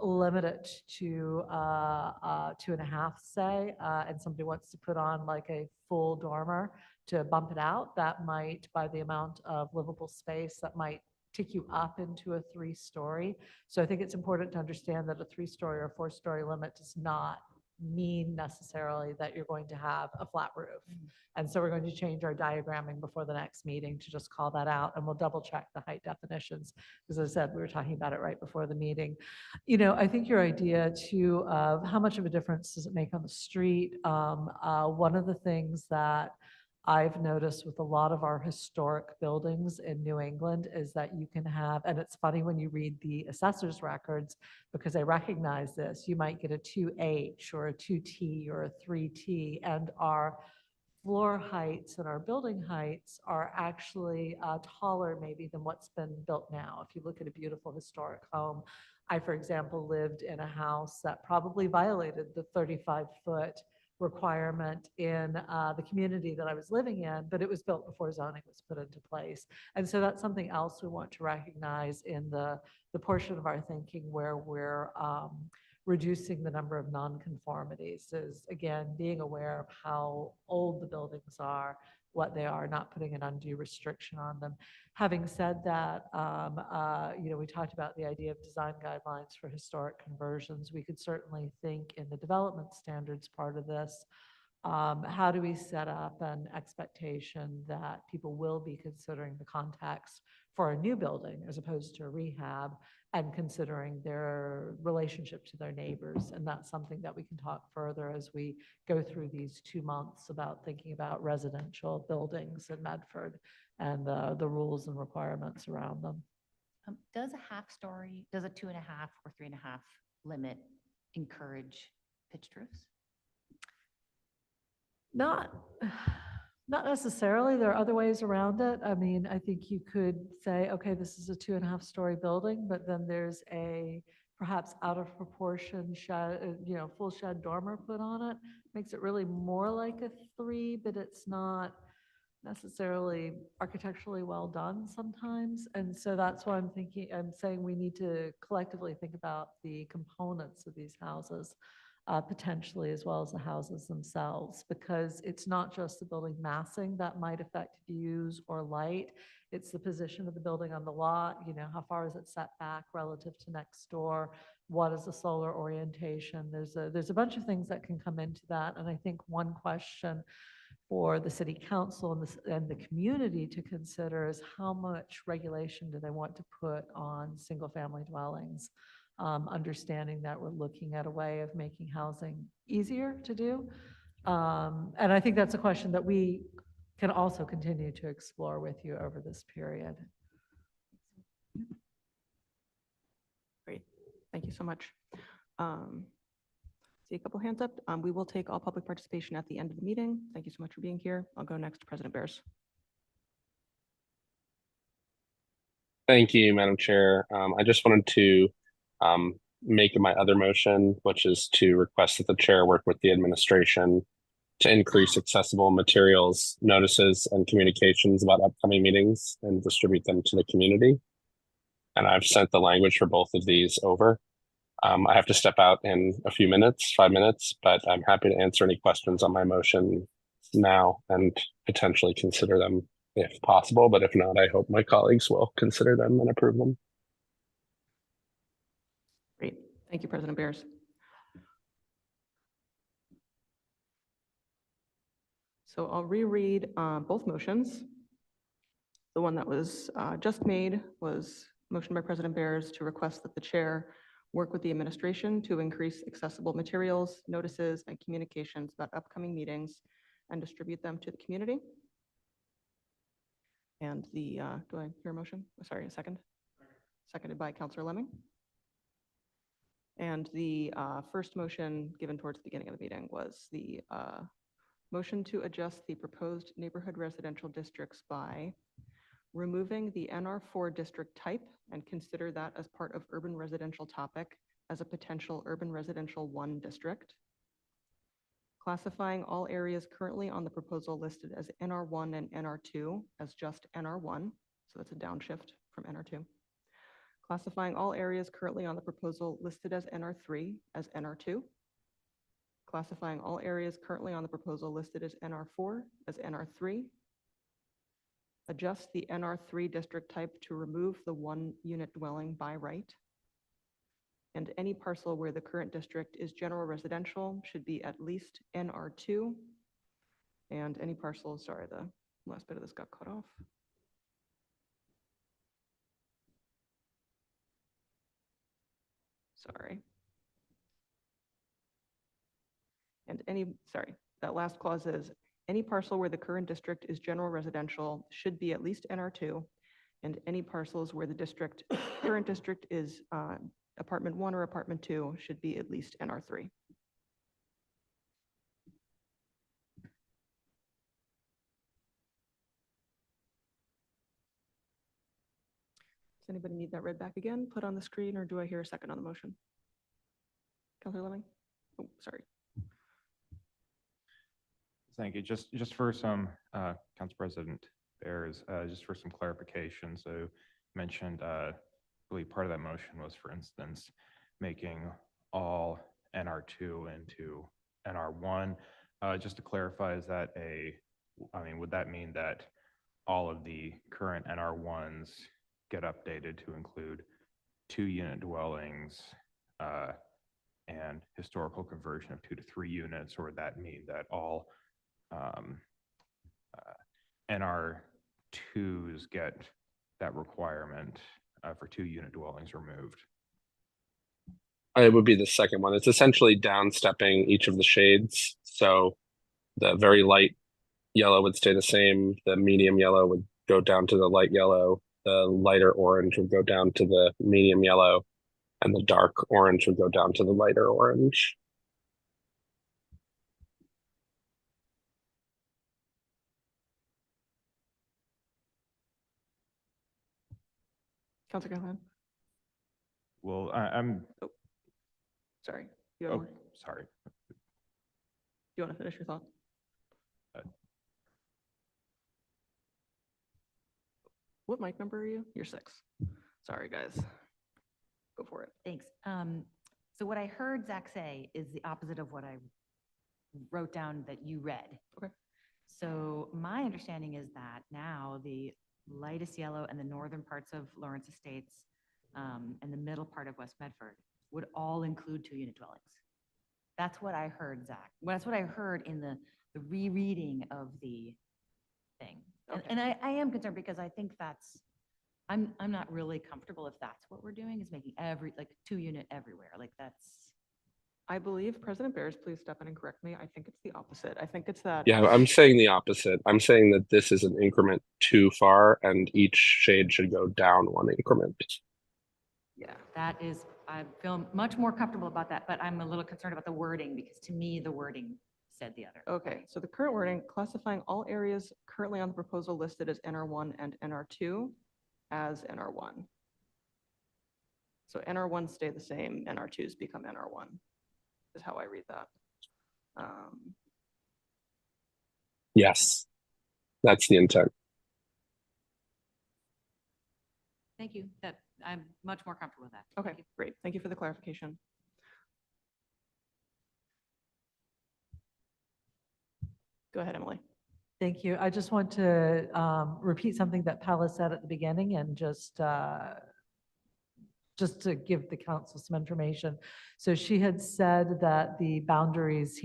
Speaker 7: limit it to 2.5, say, and somebody wants to put on like a full dormer to bump it out, that might, by the amount of livable space, that might tick you up into a 3-story. So I think it's important to understand that a 3-story or 4-story limit does not mean necessarily that you're going to have a flat roof. And so we're going to change our diagramming before the next meeting to just call that out, and we'll double check the height definitions. Because as I said, we were talking about it right before the meeting. You know, I think your idea too of how much of a difference does it make on the street? One of the things that I've noticed with a lot of our historic buildings in New England is that you can have, and it's funny when you read the assessor's records, because they recognize this, you might get a 2H or a 2T or a 3T, and our floor heights and our building heights are actually taller maybe than what's been built now. If you look at a beautiful historic home, I, for example, lived in a house that probably violated the 35-foot requirement in the community that I was living in, but it was built before zoning was put into place. And so that's something else we want to recognize in the portion of our thinking where we're reducing the number of nonconformities, is again, being aware of how old the buildings are, what they are, not putting an undue restriction on them. Having said that, you know, we talked about the idea of design guidelines for historic conversions. We could certainly think in the development standards part of this How do we set up an expectation that people will be considering the context for a new building as opposed to a rehab and considering their relationship to their neighbors? And that's something that we can talk further as we go through these 2 months about thinking about residential buildings in Medford and the rules and requirements around them.
Speaker 6: Does a half story, does a 2.5 or 3.5 limit encourage pitched roofs?
Speaker 7: Not, not necessarily. There are other ways around it. I mean, I think you could say, okay, this is a 2.5-story building, but then there's a perhaps out of proportion shed, full shed dormer put on it. Makes it really more like a 3, but it's not necessarily architecturally well done sometimes. And so that's why I'm saying we need to collectively think about the components of these houses, potentially, as well as the houses themselves, because it's not just the building massing that might affect views or light. It's the position of the building on the lot, how far is it set back relative to next door? What is the solar orientation? There's a bunch of things that can come into that. And I think one question for the city council and the community to consider is how much regulation do they want to put on single-family dwellings? Understanding that we're looking at a way of making housing easier to do. And I think that's a question that we can also continue to explore with you over this period.
Speaker 1: Great. Thank you so much. See a couple hands up. We will take all public participation at the end of the meeting. Thank you so much for being here. I'll go next to President Bears.
Speaker 3: Thank you, Madam Chair. I just wanted to make my other motion, which is to request that the chair work with the administration to increase accessible materials, notices, and communications about upcoming meetings and distribute them to the community. And I've sent the language for both of these over. I have to step out in a few minutes, 5 minutes, but I'm happy to answer any questions on my motion now and potentially consider them if possible. But if not, I hope my colleagues will consider them and approve them.
Speaker 1: Great. Thank you, President Bears. So I'll reread both motions. The one that was just made was motion by President Bears to request that the chair work with the administration to increase accessible materials, notices, and communications about upcoming meetings and distribute them to the community. And the, do I hear a motion? Sorry, a second? Seconded by Councilor Lemming. And the first motion given towards the beginning of the meeting was the motion to adjust the proposed neighborhood residential districts by removing the NR4 district type and consider that as part of urban residential topic as a potential urban residential 1 district. Classifying all areas currently on the proposal listed as NR1 and NR2 as just NR1, so that's a downshift from NR2. Classifying all areas currently on the proposal listed as NR3 as NR2. Classifying all areas currently on the proposal listed as NR4 as NR3. Adjust the NR3 district type to remove the 1-unit dwelling by right. And any parcel where the current district is general residential should be at least NR2. And any parcel, sorry, the last bit of this got cut off. Sorry. And that last clause is any parcel where the current district is general residential should be at least NR2, and any parcels where the current district is apartment 1 or apartment 2 should be at least NR3. Does anybody need that read back again, put on the screen, or do I hear a second on the motion? Councilor Lemming? Oh, sorry.
Speaker 8: Thank you. Just for some, Council President Bears, just for some clarification. So you mentioned, I believe part of that motion was, for instance, making all NR2 into NR1. Just to clarify, is that would that mean that all of the current NR1s get updated to include 2-unit dwellings and historical conversion of 2 to 3 units, or would that mean that all NR2s get that requirement for 2-unit dwellings removed?
Speaker 3: It would be the second one. It's essentially downstepping each of the shades. So the very light yellow would stay the same. The medium yellow would go down to the light yellow. The lighter orange would go down to the medium yellow. And the dark orange would go down to the lighter orange.
Speaker 1: Counselor Callahan,
Speaker 8: Well, I'm,
Speaker 1: sorry. You have
Speaker 8: oh,
Speaker 1: more? Do
Speaker 8: sorry.
Speaker 1: you want to finish your thought? What mic number are you? You're 6. Sorry, guys. Go for it.
Speaker 6: Thanks. So what I heard Zach say is the opposite of what I wrote down that you read.
Speaker 1: Okay.
Speaker 6: So my understanding is that now the lightest yellow and the northern parts of Lawrence Estates and the middle part of West Medford would all include 2-unit dwellings. That's what I heard, Zach. Well, that's what I heard in the rereading of the thing.
Speaker 1: Okay.
Speaker 6: And I am concerned because I think that's, I'm not really comfortable if that's what we're doing, is making like 2-unit everywhere. Like that's,
Speaker 1: I believe President Bears, please step in and correct me. I think it's the opposite. I think it's that.
Speaker 3: Yeah, I'm saying the opposite. I'm saying that this is an increment too far and each shade should go down 1 increment.
Speaker 1: Yeah.
Speaker 6: that is, I feel much more comfortable about that, but I'm a little concerned about the wording because to me, the wording said the other.
Speaker 1: Okay, so the current wording, classifying all areas currently on the proposal listed as NR1 and NR2 as NR1. So NR1 stay the same, NR2s become NR1, is how I read that.
Speaker 3: Yes, that's the intent.
Speaker 6: Thank you. That I'm much more comfortable with that.
Speaker 1: Okay,
Speaker 6: Thank you.
Speaker 1: great. Thank you for the clarification. Go ahead, Emily.
Speaker 7: Thank you. I just want to repeat something that Paula said at the beginning and just to give the council some information. So she had said that the boundaries,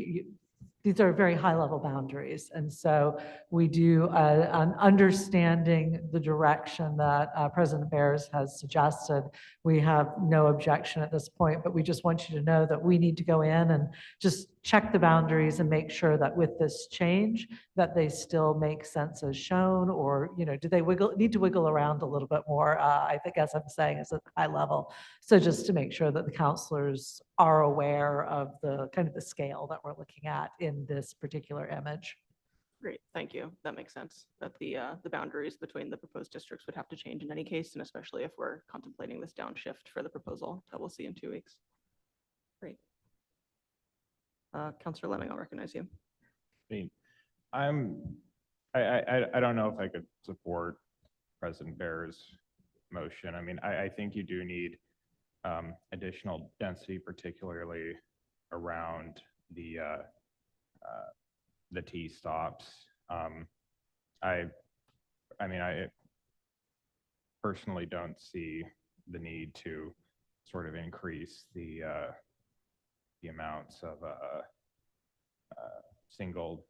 Speaker 7: these are very high-level boundaries. And so we do an understanding the direction that President Bears has suggested. We have no objection at this point, but we just want you to know that we need to go in and just check the boundaries and make sure that with this change, that they still make sense as shown, or, do they need to wiggle around a little bit more? I think, as I'm saying, is at the high level. So just to make sure that the counselors are aware of the kind of the scale that we're looking at in this particular image.
Speaker 1: Great, thank you. That makes sense, that the boundaries between the proposed districts would have to change in any case, and especially if we're contemplating this downshift for the proposal that we'll see in 2 weeks. Great. Councilor Lemming, I'll recognize you.
Speaker 8: I mean, I don't know if I could support President Bear's motion. I mean, I think you do need additional density, particularly around the T stops. I mean, I personally don't see the need to sort of increase the amounts of single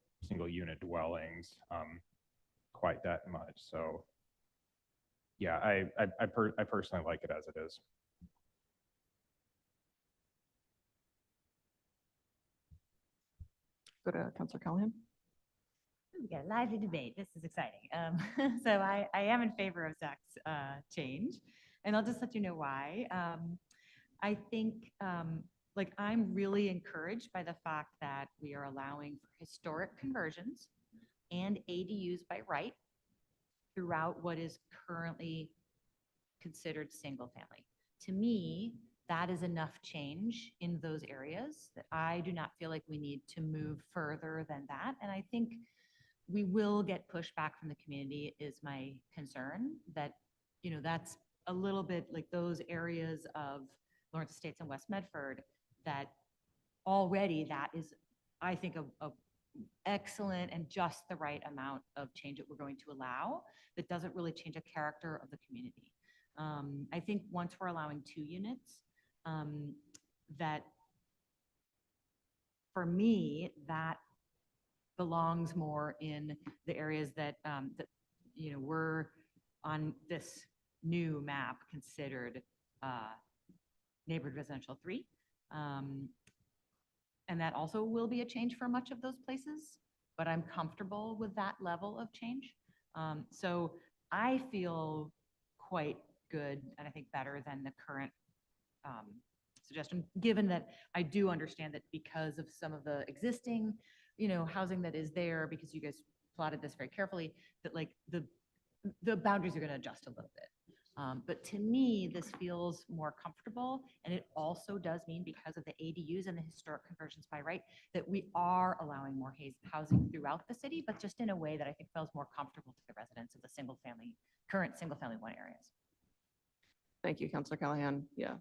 Speaker 8: unit dwellings quite that much. So yeah, I personally like it as it is.
Speaker 1: Go to Councilor Callahan.
Speaker 6: We got a lively debate. This is exciting. So I am in favor of Zach's change, and I'll just let you know why. I think like I'm really encouraged by the fact that we are allowing for historic conversions and ADUs by right throughout what is currently considered single family. To me, that is enough change in those areas that I do not feel like we need to move further than that. And I think we will get pushback from the community is my concern, that, that's a little bit like those areas of Lawrence Estates and West Medford that already that is, I think, a excellent and just the right amount of change that we're going to allow that doesn't really change the character of the community. I think once we're allowing 2 units, that for me, that belongs more in the areas that, were on this new map considered neighborhood residential 3. And that also will be a change for much of those places, but I'm comfortable with that level of change. So I feel quite good, and I think better than the current suggestion, given that I do understand that because of some of the existing, housing that is there, because you guys plotted this very carefully, that like the boundaries are going to adjust a little bit. But to me, this feels more comfortable, and it also does mean, because of the ADUs and the historic conversions by right, that we are allowing more housing throughout the city, but just in a way that I think feels more comfortable to the residents of the current single-family 1 areas.
Speaker 1: Thank you, Councilor Callahan. Yeah.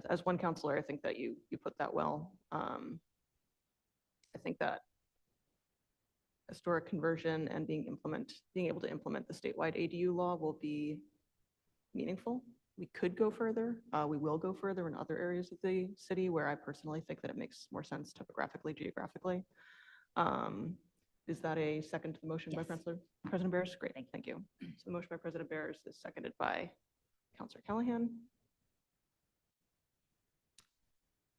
Speaker 1: As one counselor, I think that you put that well. I think that historic conversion and being able to implement the statewide ADU law will be meaningful. We could go further. We will go further in other areas of the city where I personally think that it makes more sense topographically, geographically. Is that a second to the motion by
Speaker 6: Yes.
Speaker 1: President Barris? Great, thank you. So the motion by President Barris is seconded by Councilor Callahan.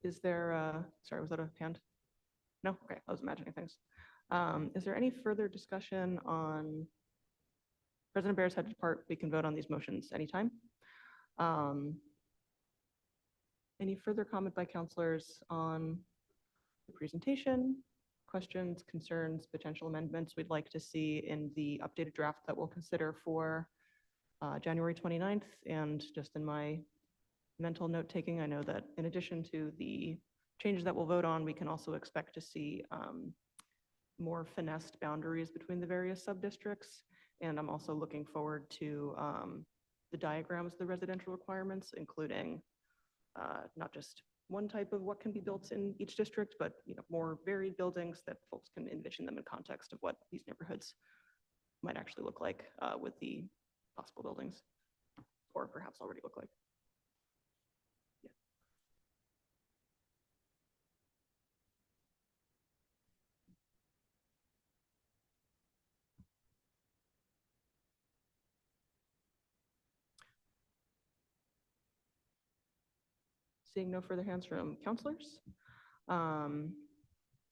Speaker 1: Is there, sorry, was that a hand? No? Okay, I was imagining things. Is there any further discussion on, President Barris had to depart, we can vote on these motions anytime. Any further comment by councilors on the presentation, questions, concerns, potential amendments we'd like to see in the updated draft that we'll consider for January 29th? And just in my mental note taking, I know that in addition to the changes that we'll vote on, we can also expect to see more finessed boundaries between the various sub-districts. And I'm also looking forward to the diagrams of the residential requirements, including not just one type of what can be built in each district, but more varied buildings that folks can envision them in context of what these neighborhoods might actually look like with the possible buildings, or perhaps already look like. Yeah. Seeing no further hands from councilors.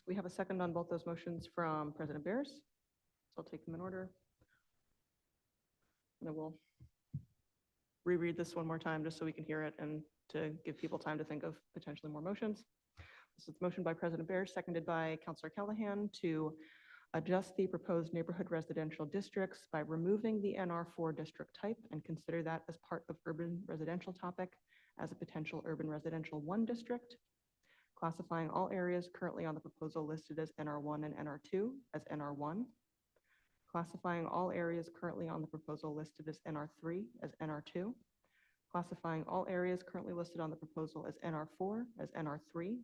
Speaker 1: We have a second on both those motions from President Barris. So I'll take them in order. And I will reread this one more time just so we can hear it and to give people time to think of potentially more motions. This is a motion by President Barris, seconded by Councilor Callahan, to adjust the proposed neighborhood residential districts by removing the NR4 district type and consider that as part of urban residential topic as a potential urban residential 1 district, classifying all areas currently on the proposal listed as NR1 and NR2 as NR1, classifying all areas currently on the proposal listed as NR3 as NR2, classifying all areas currently listed on the proposal as NR4 as NR3,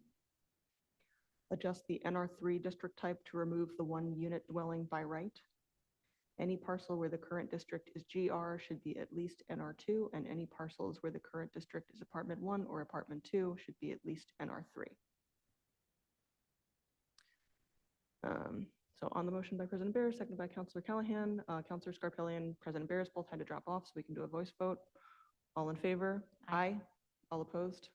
Speaker 1: adjust the NR3 district type to remove the 1 unit dwelling by right. Any parcel where the current district is GR should be at least NR2, and any parcels where the current district is apartment 1 or apartment 2 should be at least NR3. So on the motion by President Barris, seconded by Councilor Callahan, Councilor Scarpelli and President Barris both had to drop off, so we can do a voice vote. All in favor?
Speaker 6: Aye.
Speaker 1: All opposed?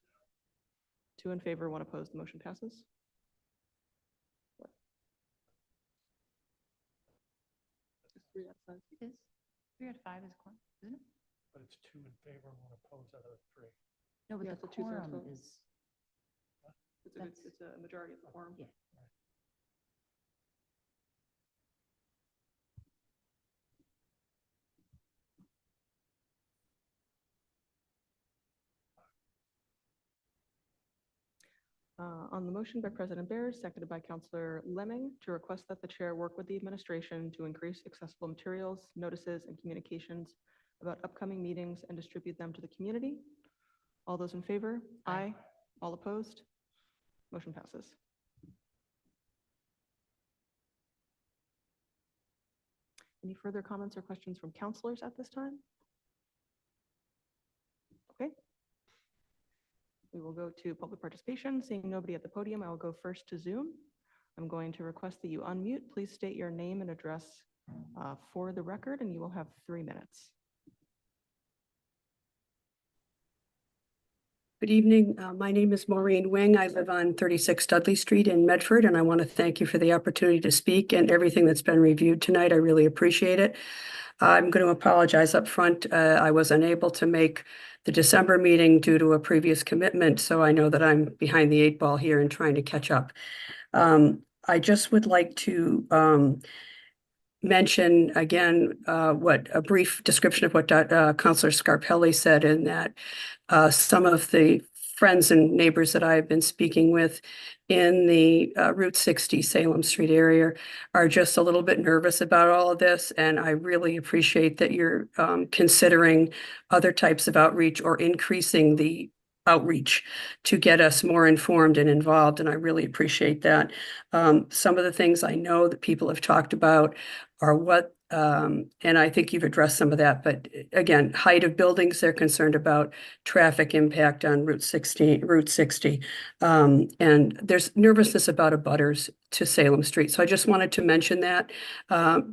Speaker 1: 2 in favor, 1 opposed. The motion passes.
Speaker 6: It is 3 out of 5 is quorum, isn't it?
Speaker 2: But it's 2 in favor and 1 opposed out of 3.
Speaker 6: No, but
Speaker 1: Yeah,
Speaker 6: the
Speaker 1: it's a 2/3
Speaker 6: quorum
Speaker 1: vote.
Speaker 6: is,
Speaker 1: It's a majority of the quorum.
Speaker 6: yeah.
Speaker 1: On the motion by President Barris, seconded by Councilor Lemming, to request that the chair work with the administration to increase accessible materials, notices, and communications about upcoming meetings and distribute them to the community. All those in favor?
Speaker 6: Aye.
Speaker 1: All opposed? Motion passes. Any further comments or questions from councilors at this time? Okay. we will go to public participation. Seeing nobody at the podium, I will go first to Zoom. I'm going to request that you unmute. Please state your name and address for the record, and you will have 3 minutes.
Speaker 9: Good evening. My name is Maureen Wing. I live on 36 Dudley Street in Medford, and I want to thank you for the opportunity to speak and everything that's been reviewed tonight. I really appreciate it. I'm going to apologize up front. I was unable to make the December meeting due to a previous commitment, so I know that I'm behind the 8 ball here and trying to catch up. I just would like to mention again what a brief description of what Councilor Scarpelli said, in that some of the friends and neighbors that I've been speaking with in the Route 60 Salem Street area are just a little bit nervous about all of this. And I really appreciate that you're considering other types of outreach or increasing the outreach to get us more informed and involved. And I really appreciate that. Some of the things I know that people have talked about are what, and I think you've addressed some of that, but again, height of buildings, they're concerned about traffic impact on Route 60, and there's nervousness about abutters to Salem Street. So I just wanted to mention that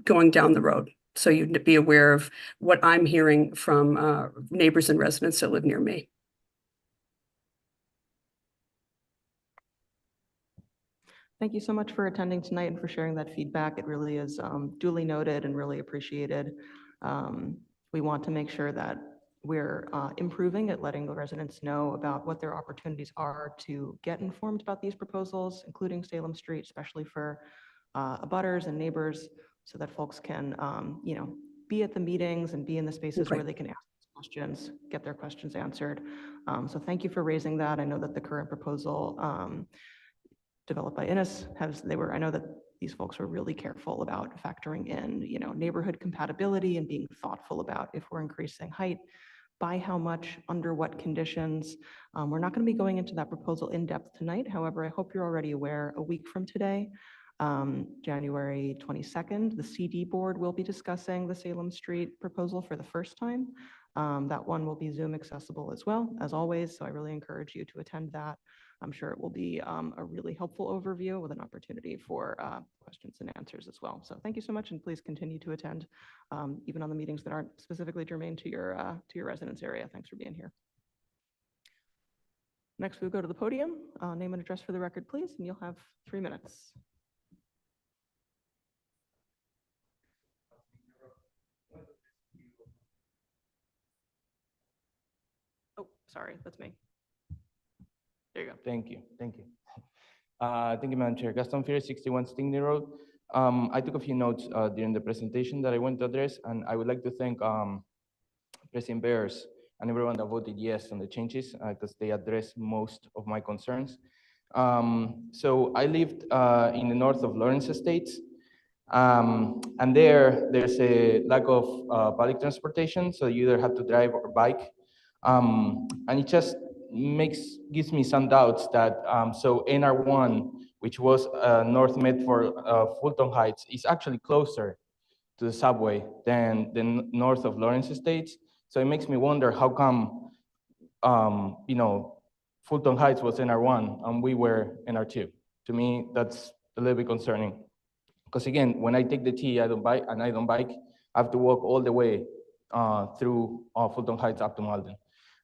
Speaker 9: going down the road, so you'd be aware of what I'm hearing from neighbors and residents that live near me.
Speaker 1: Thank you so much for attending tonight and for sharing that feedback. It really is duly noted and really appreciated. We want to make sure that we're improving at letting the residents know about what their opportunities are to get informed about these proposals, including Salem Street, especially for abutters and neighbors, so that folks can, be at the meetings and be in the spaces where they can ask questions, get their questions answered. So thank you for raising that. I know that the current proposal developed by Innis I know that these folks were really careful about factoring in, neighborhood compatibility and being thoughtful about if we're increasing height, by how much, under what conditions. We're not going to be going into that proposal in depth tonight. However, I hope you're already aware, a week from today, January 22nd, the CD board will be discussing the Salem Street proposal for the first time. That one will be Zoom accessible as well, as always. So I really encourage you to attend that. I'm sure it will be a really helpful overview with an opportunity for questions and answers as well. So thank you so much, and please continue to attend, even on the meetings that aren't specifically germane to your residence area. Thanks for being here. Next, we'll go to the podium. Name and address for the record, please, and you'll have 3 minutes. Oh, sorry, that's me. There you go.
Speaker 10: Thank you. Thank you, Madam Chair. Gaston Ferry, 61 Stigney Road. I took a few notes during the presentation that I want to address, and I would like to thank President Bears and everyone that voted yes on the changes, because they addressed most of my concerns. So I lived in the north of Lawrence Estates, and there's a lack of public transportation, so you either have to drive or bike, and it just gives me some doubts that so NR1, which was North Med for Fulton Heights, is actually closer to the subway than the north of Lawrence Estates. So it makes me wonder how come Fulton Heights was NR1 and we were NR2. To me, that's a little bit concerning, because again, when I take the T, I don't bike, I have to walk all the way through Fulton Heights up to Malden.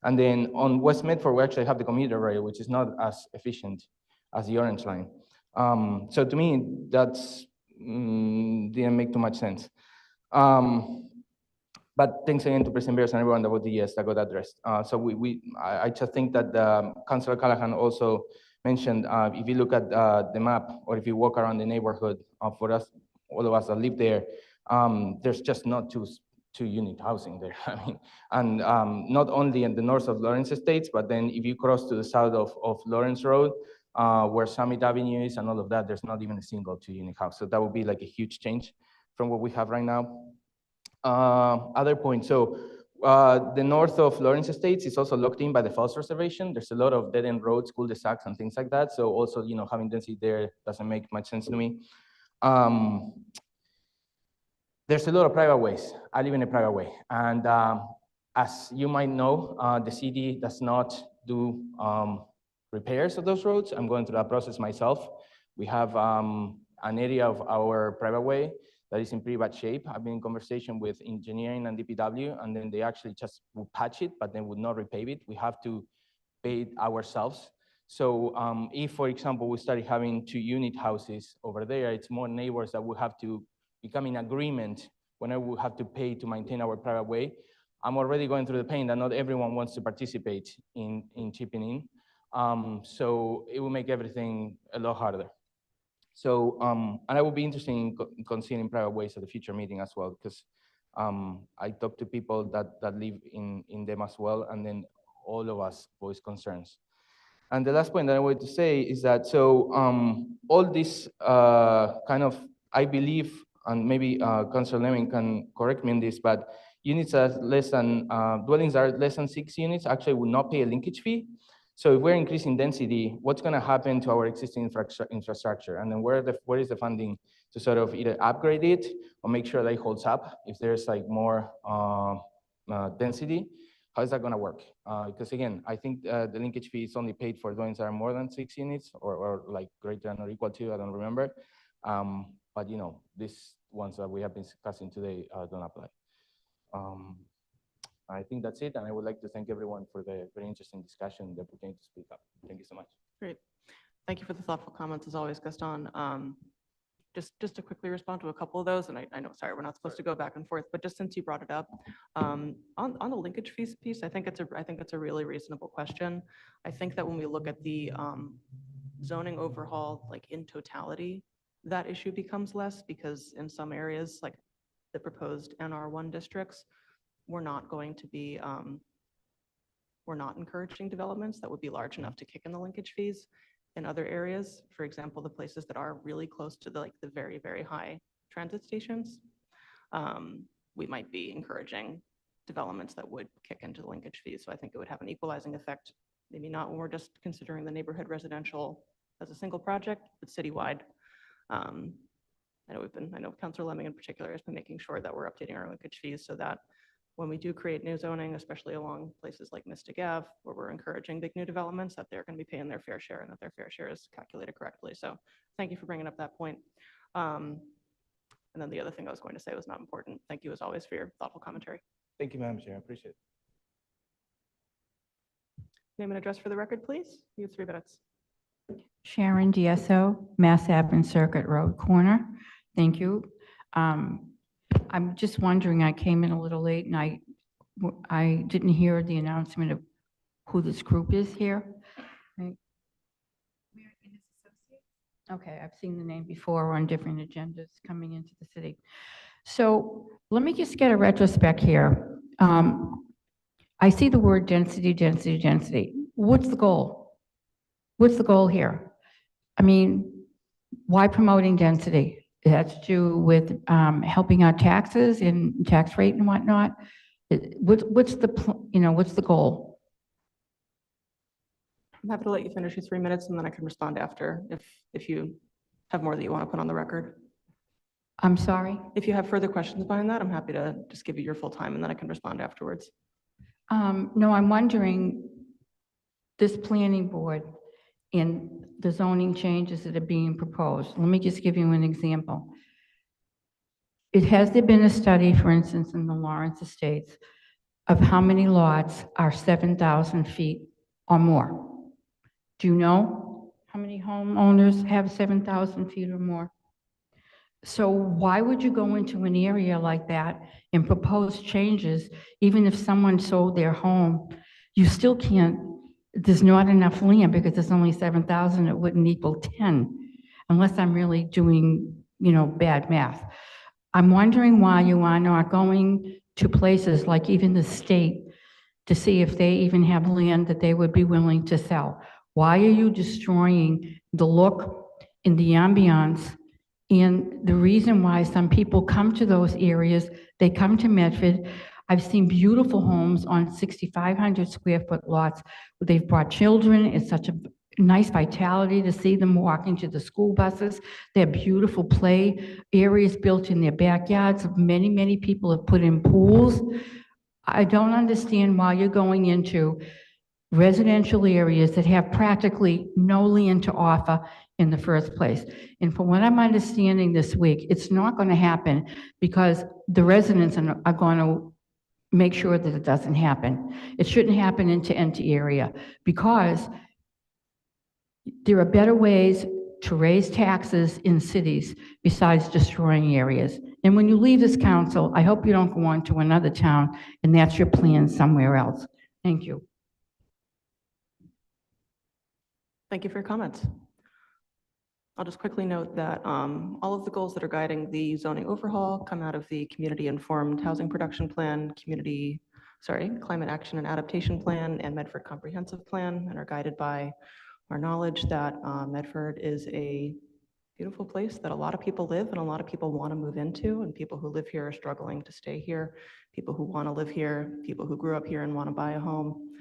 Speaker 10: And then on West Medford, we actually have the commuter rail, which is not as efficient as the Orange Line. So to me, that's didn't make too much sense. But thanks again to President Bears and everyone that voted yes, that got addressed. So I just think that Councilor Callahan also mentioned, if you look at the map, or if you walk around the neighborhood, for us, all of us that live there, there's just not two-unit housing there. I mean, and not only in the north of Lawrence Estates, but then if you cross to the south of Lawrence Road, where Summit Avenue is and all of that, there's not even a single two-unit house. So that would be like a huge change from what we have right now. Other point, so the north of Lawrence Estates is also locked in by the Falls Reservation. There's a lot of dead-end roads, cul-de-sacs, and things like that. So also, having density there doesn't make much sense to me. There's a lot of private ways. I live in a private way. And as you might know, the city does not do repairs of those roads. I'm going through that process myself. We have an area of our private way that is in pretty bad shape. I've been in conversation with engineering and DPW, and then they actually just would patch it, but they would not repave it. We have to pay it ourselves. So if, for example, we started having 2-unit houses over there, it's more neighbors that will have to become in agreement whenever we have to pay to maintain our private way. I'm already going through the pain that not everyone wants to participate in chipping in. So it will make everything a lot harder. So, and I will be interested in considering private ways at the future meeting as well, because I talk to people that live in them as well, and then all of us voice concerns. And the last point that I wanted to say is that, so all this kind of, I believe, and maybe Councilor Lemming can correct me on this, but units are less than, dwellings are less than 6 units actually will not pay a linkage fee. So if we're increasing density, what's going to happen to our existing infrastructure? And then where is the funding to sort of either upgrade it or make sure that it holds up if there's like more density? How is that going to work? Because again, I think the linkage fee is only paid for dwellings that are more than 6 units or like greater than or equal to, I don't remember. But you know, these ones that we have been discussing today don't apply. I think that's it, and I would like to thank everyone for the very interesting discussion, the opportunity to speak up. Thank you so much.
Speaker 1: Great. Thank you for the thoughtful comments as always, Gaston. Just to quickly respond to a couple of those, and I know, sorry, we're not supposed to go back and forth, but just since you brought it up, on the linkage fees piece, I think it's a really reasonable question. I think that when we look at the zoning overhaul, like in totality, that issue becomes less because in some areas, like the proposed NR1 districts, we're not going to be, we're not encouraging developments that would be large enough to kick in the linkage fees. In other areas, for example, the places that are really close to the very, very high transit stations, we might be encouraging developments that would kick into the linkage fees. So I think it would have an equalizing effect, maybe not when we're just considering the neighborhood residential as a single project, but citywide. I know Councilor Lemming in particular has been making sure that we're updating our linkage fees so that when we do create new zoning, especially along places like Mystic Ave, where we're encouraging big new developments, that they're going to be paying their fair share and that their fair share is calculated correctly. So thank you for bringing up that point. And then the other thing I was going to say was not important. Thank you as always for your thoughtful commentary.
Speaker 10: Thank you, Madam Chair. I appreciate it.
Speaker 1: Name and address for the record, please. You have 3 minutes.
Speaker 11: Sharon DSO, Mass Ave Circuit Road Corner. Thank you. I'm just wondering, I came in a little late and I didn't hear the announcement of who this group is here. Right. Okay, I've seen the name before on different agendas coming into the city. So let me just get a retrospect here. I see the word density, density, density. What's the goal? What's the goal here? I mean, why promoting density? It has to do with helping out taxes and tax rate and whatnot. What's the goal?
Speaker 1: I'm happy to let you finish your 3 minutes and then I can respond after if you have more that you want to put on the record.
Speaker 11: I'm sorry?
Speaker 1: If you have further questions behind that, I'm happy to just give you your full time and then I can respond afterwards.
Speaker 11: No, I'm wondering, this planning board and the zoning changes that are being proposed. Let me just give you an example. Has there been a study, for instance, in the Lawrence Estates of how many lots are 7,000 feet or more? Do you know how many homeowners have 7,000 feet or more? So why would you go into an area like that and propose changes, even if someone sold their home? You still can't, there's not enough land because there's only 7,000, it wouldn't equal 10, unless I'm really doing, bad math. I'm wondering why you are not going to places like even the state to see if they even have land that they would be willing to sell. Why are you destroying the look and the ambiance? And the reason why some people come to those areas, they come to Medford. I've seen beautiful homes on 6,500 square foot lots. They've brought children. It's such a nice vitality to see them walking to the school buses. They have beautiful play areas built in their backyards. Many, many people have put in pools. I don't understand why you're going into residential areas that have practically no land to offer in the first place. And from what I'm understanding this week, it's not going to happen because the residents are going to make sure that it doesn't happen. It shouldn't happen into empty area because there are better ways to raise taxes in cities besides destroying areas. And when you leave this council, I hope you don't go on to another town and that's your plan somewhere else. Thank you.
Speaker 1: Thank you for your comments. I'll just quickly note that all of the goals that are guiding the zoning overhaul come out of the Community-Informed Housing Production Plan, Climate Action and Adaptation Plan, and Medford Comprehensive Plan, and are guided by our knowledge that Medford is a beautiful place that a lot of people live and a lot of people want to move into, and people who live here are struggling to stay here, people who want to live here, people who grew up here and want to buy a home,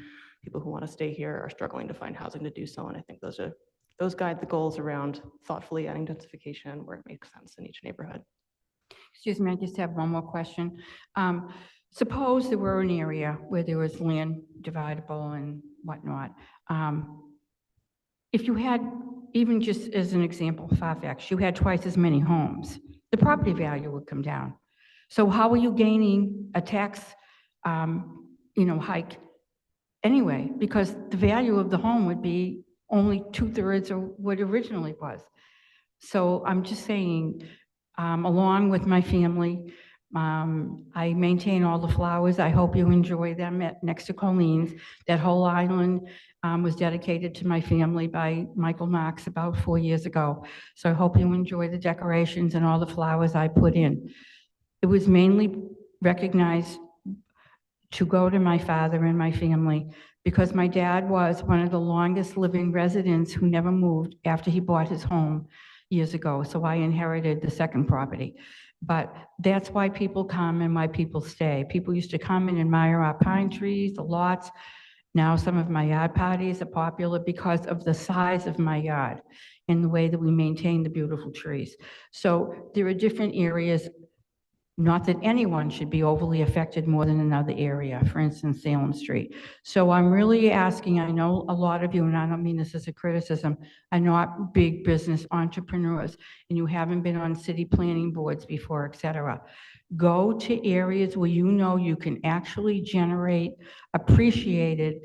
Speaker 1: people who want to stay here are struggling to find housing to do so, and I think those guide the goals around thoughtfully adding densification where it makes sense in each neighborhood.
Speaker 11: Excuse me, I just have one more question. Suppose there were an area where there was land dividable and whatnot. If you had, even just as an example, Fairfax, you had twice as many homes, the property value would come down. So how are you gaining a tax, hike anyway? Because the value of the home would be only 2/3 of what it originally was. So I'm just saying, along with my family, I maintain all the flowers. I hope you enjoy them next to Colleen's. That whole island was dedicated to my family by Michael Knox about 4 years ago. So I hope you enjoy the decorations and all the flowers I put in. It was mainly recognized to go to my father and my family because my dad was one of the longest living residents who never moved after he bought his home years ago. So I inherited the second property. But that's why people come and why people stay. People used to come and admire our pine trees, the lots. Now some of my yard parties are popular because of the size of my yard and the way that we maintain the beautiful trees. So there are different areas, not that anyone should be overly affected more than another area, for instance, Salem Street. So I'm really asking, I know a lot of you, and I don't mean this as a criticism, are not big business entrepreneurs, and you haven't been on city planning boards before, et cetera. Go to areas where you know you can actually generate appreciated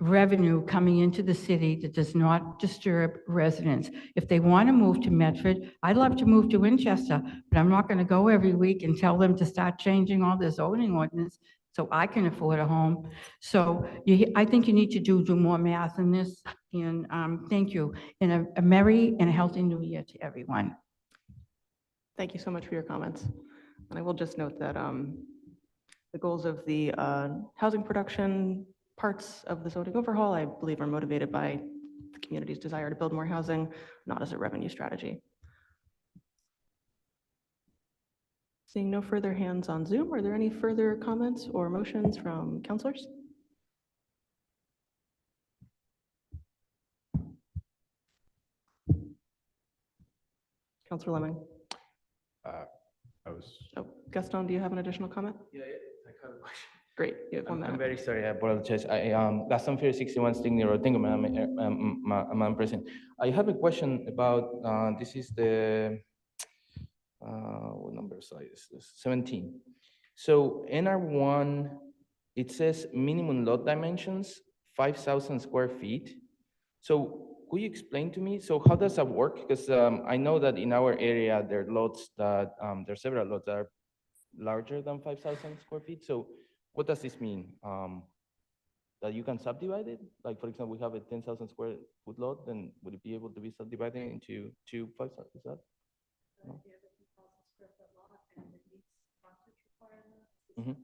Speaker 11: revenue coming into the city that does not disturb residents. If they want to move to Medford, I'd love to move to Winchester, but I'm not going to go every week and tell them to start changing all their zoning ordinance so I can afford a home. So I think you need to do more math in this, and thank you. And a merry and a healthy new year to everyone.
Speaker 1: Thank you so much for your comments. And I will just note that the goals of the housing production parts of the zoning overhaul, I believe, are motivated by the community's desire to build more housing, not as a revenue strategy. Seeing no further hands on Zoom, are there any further comments or motions from councilors? Councilor Lemming. Oh, Gaston, do you have an additional comment?
Speaker 10: Yeah, I have a question.
Speaker 1: Great, you have 1 minute.
Speaker 10: I'm very sorry, I apologize. Gaston Ferry, 61 Stigney Road. Thank you, Madam President. I have a question about, this is the, what number size is this? 17. So NR1, it says minimum lot dimensions, 5,000 square feet. So could you explain to me, so how does that work? Because I know that in our area, there are lots that, there are several lots that are larger than 5,000 square feet. So what does this mean? That you can subdivide it? Like, for example, we have a 10,000 square foot lot, then would it be able to be subdivided into 5,000? Is that? No? Mhm.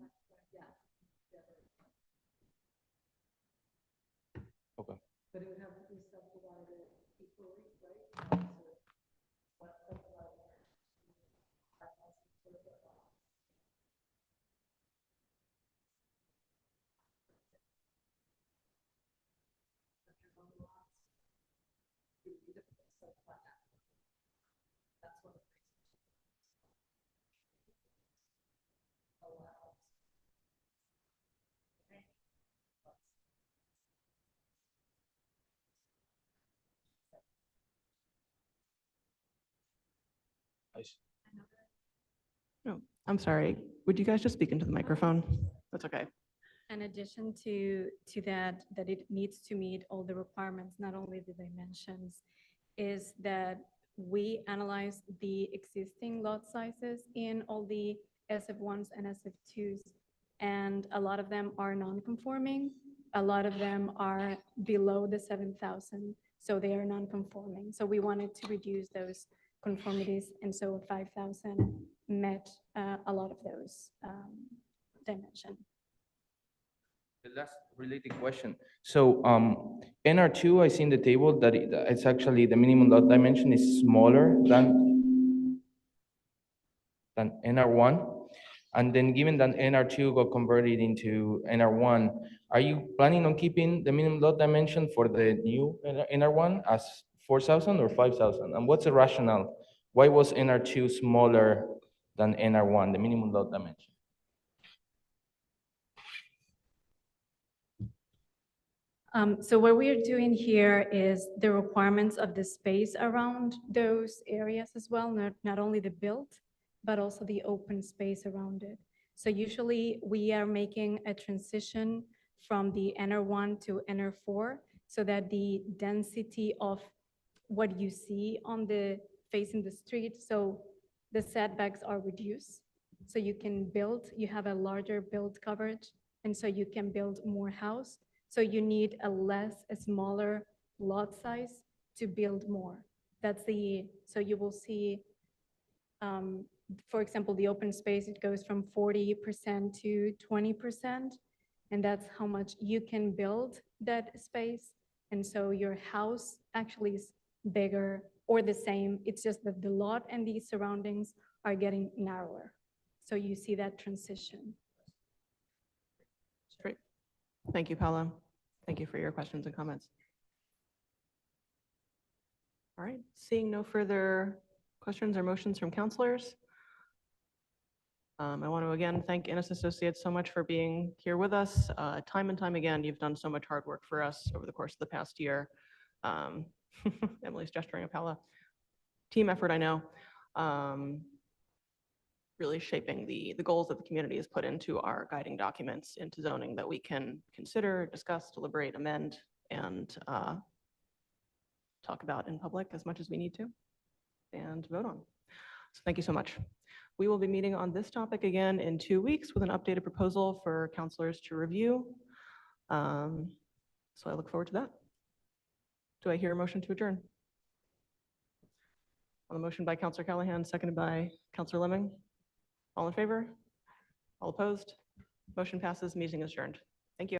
Speaker 10: Okay. But it would have to be subdivided equally, right?
Speaker 1: I'm sorry, would you guys just speak into the microphone? That's okay.
Speaker 4: In addition to that, that it needs to meet all the requirements, not only the dimensions, is that we analyze the existing lot sizes in all the SF1s and SF2s, and a lot of them are non-conforming. A lot of them are below the 7,000, so they are non-conforming. So we wanted to reduce those conformities, and so 5,000 met a lot of those dimensions.
Speaker 10: The last related question. So NR2, I see in the table that it's actually the minimum lot dimension is smaller than NR1. And then given that NR2 got converted into NR1, are you planning on keeping the minimum lot dimension for the new NR1 as 4,000 or 5,000? And what's the rationale? Why was NR2 smaller than NR1, the minimum lot dimension?
Speaker 4: So what we are doing here is the requirements of the space around those areas as well, not only the built, but also the open space around it. So usually we are making a transition from the NR1 to NR4 so that the density of what you see on the facing the street, so the setbacks are reduced. So you can build, you have a larger build coverage, and so you can build more house. So you need a smaller lot size to build more. So you will see, for example, the open space, it goes from 40% to 20%, and that's how much you can build that space. And so your house actually is bigger or the same. It's just that the lot and the surroundings are getting narrower. So you see that transition.
Speaker 1: Great. Thank you, Paula. Thank you for your questions and comments. All right, seeing no further questions or motions from counselors, I want to again thank Innes Associates so much for being here with us. Time and time again, you've done so much hard work for us over the course of the past year. Emily's gesturing at Paula. Team effort, I know. Really shaping the goals that the community has put into our guiding documents into zoning that we can consider, discuss, deliberate, amend, and talk about in public as much as we need to and vote on. So thank you so much. We will be meeting on this topic again in 2 weeks with an updated proposal for counselors to review. So I look forward to that. Do I hear a motion to adjourn? On the motion by Counselor Callahan, seconded by Counselor Lemming. All in favor? All opposed? Motion passes. Meeting is adjourned.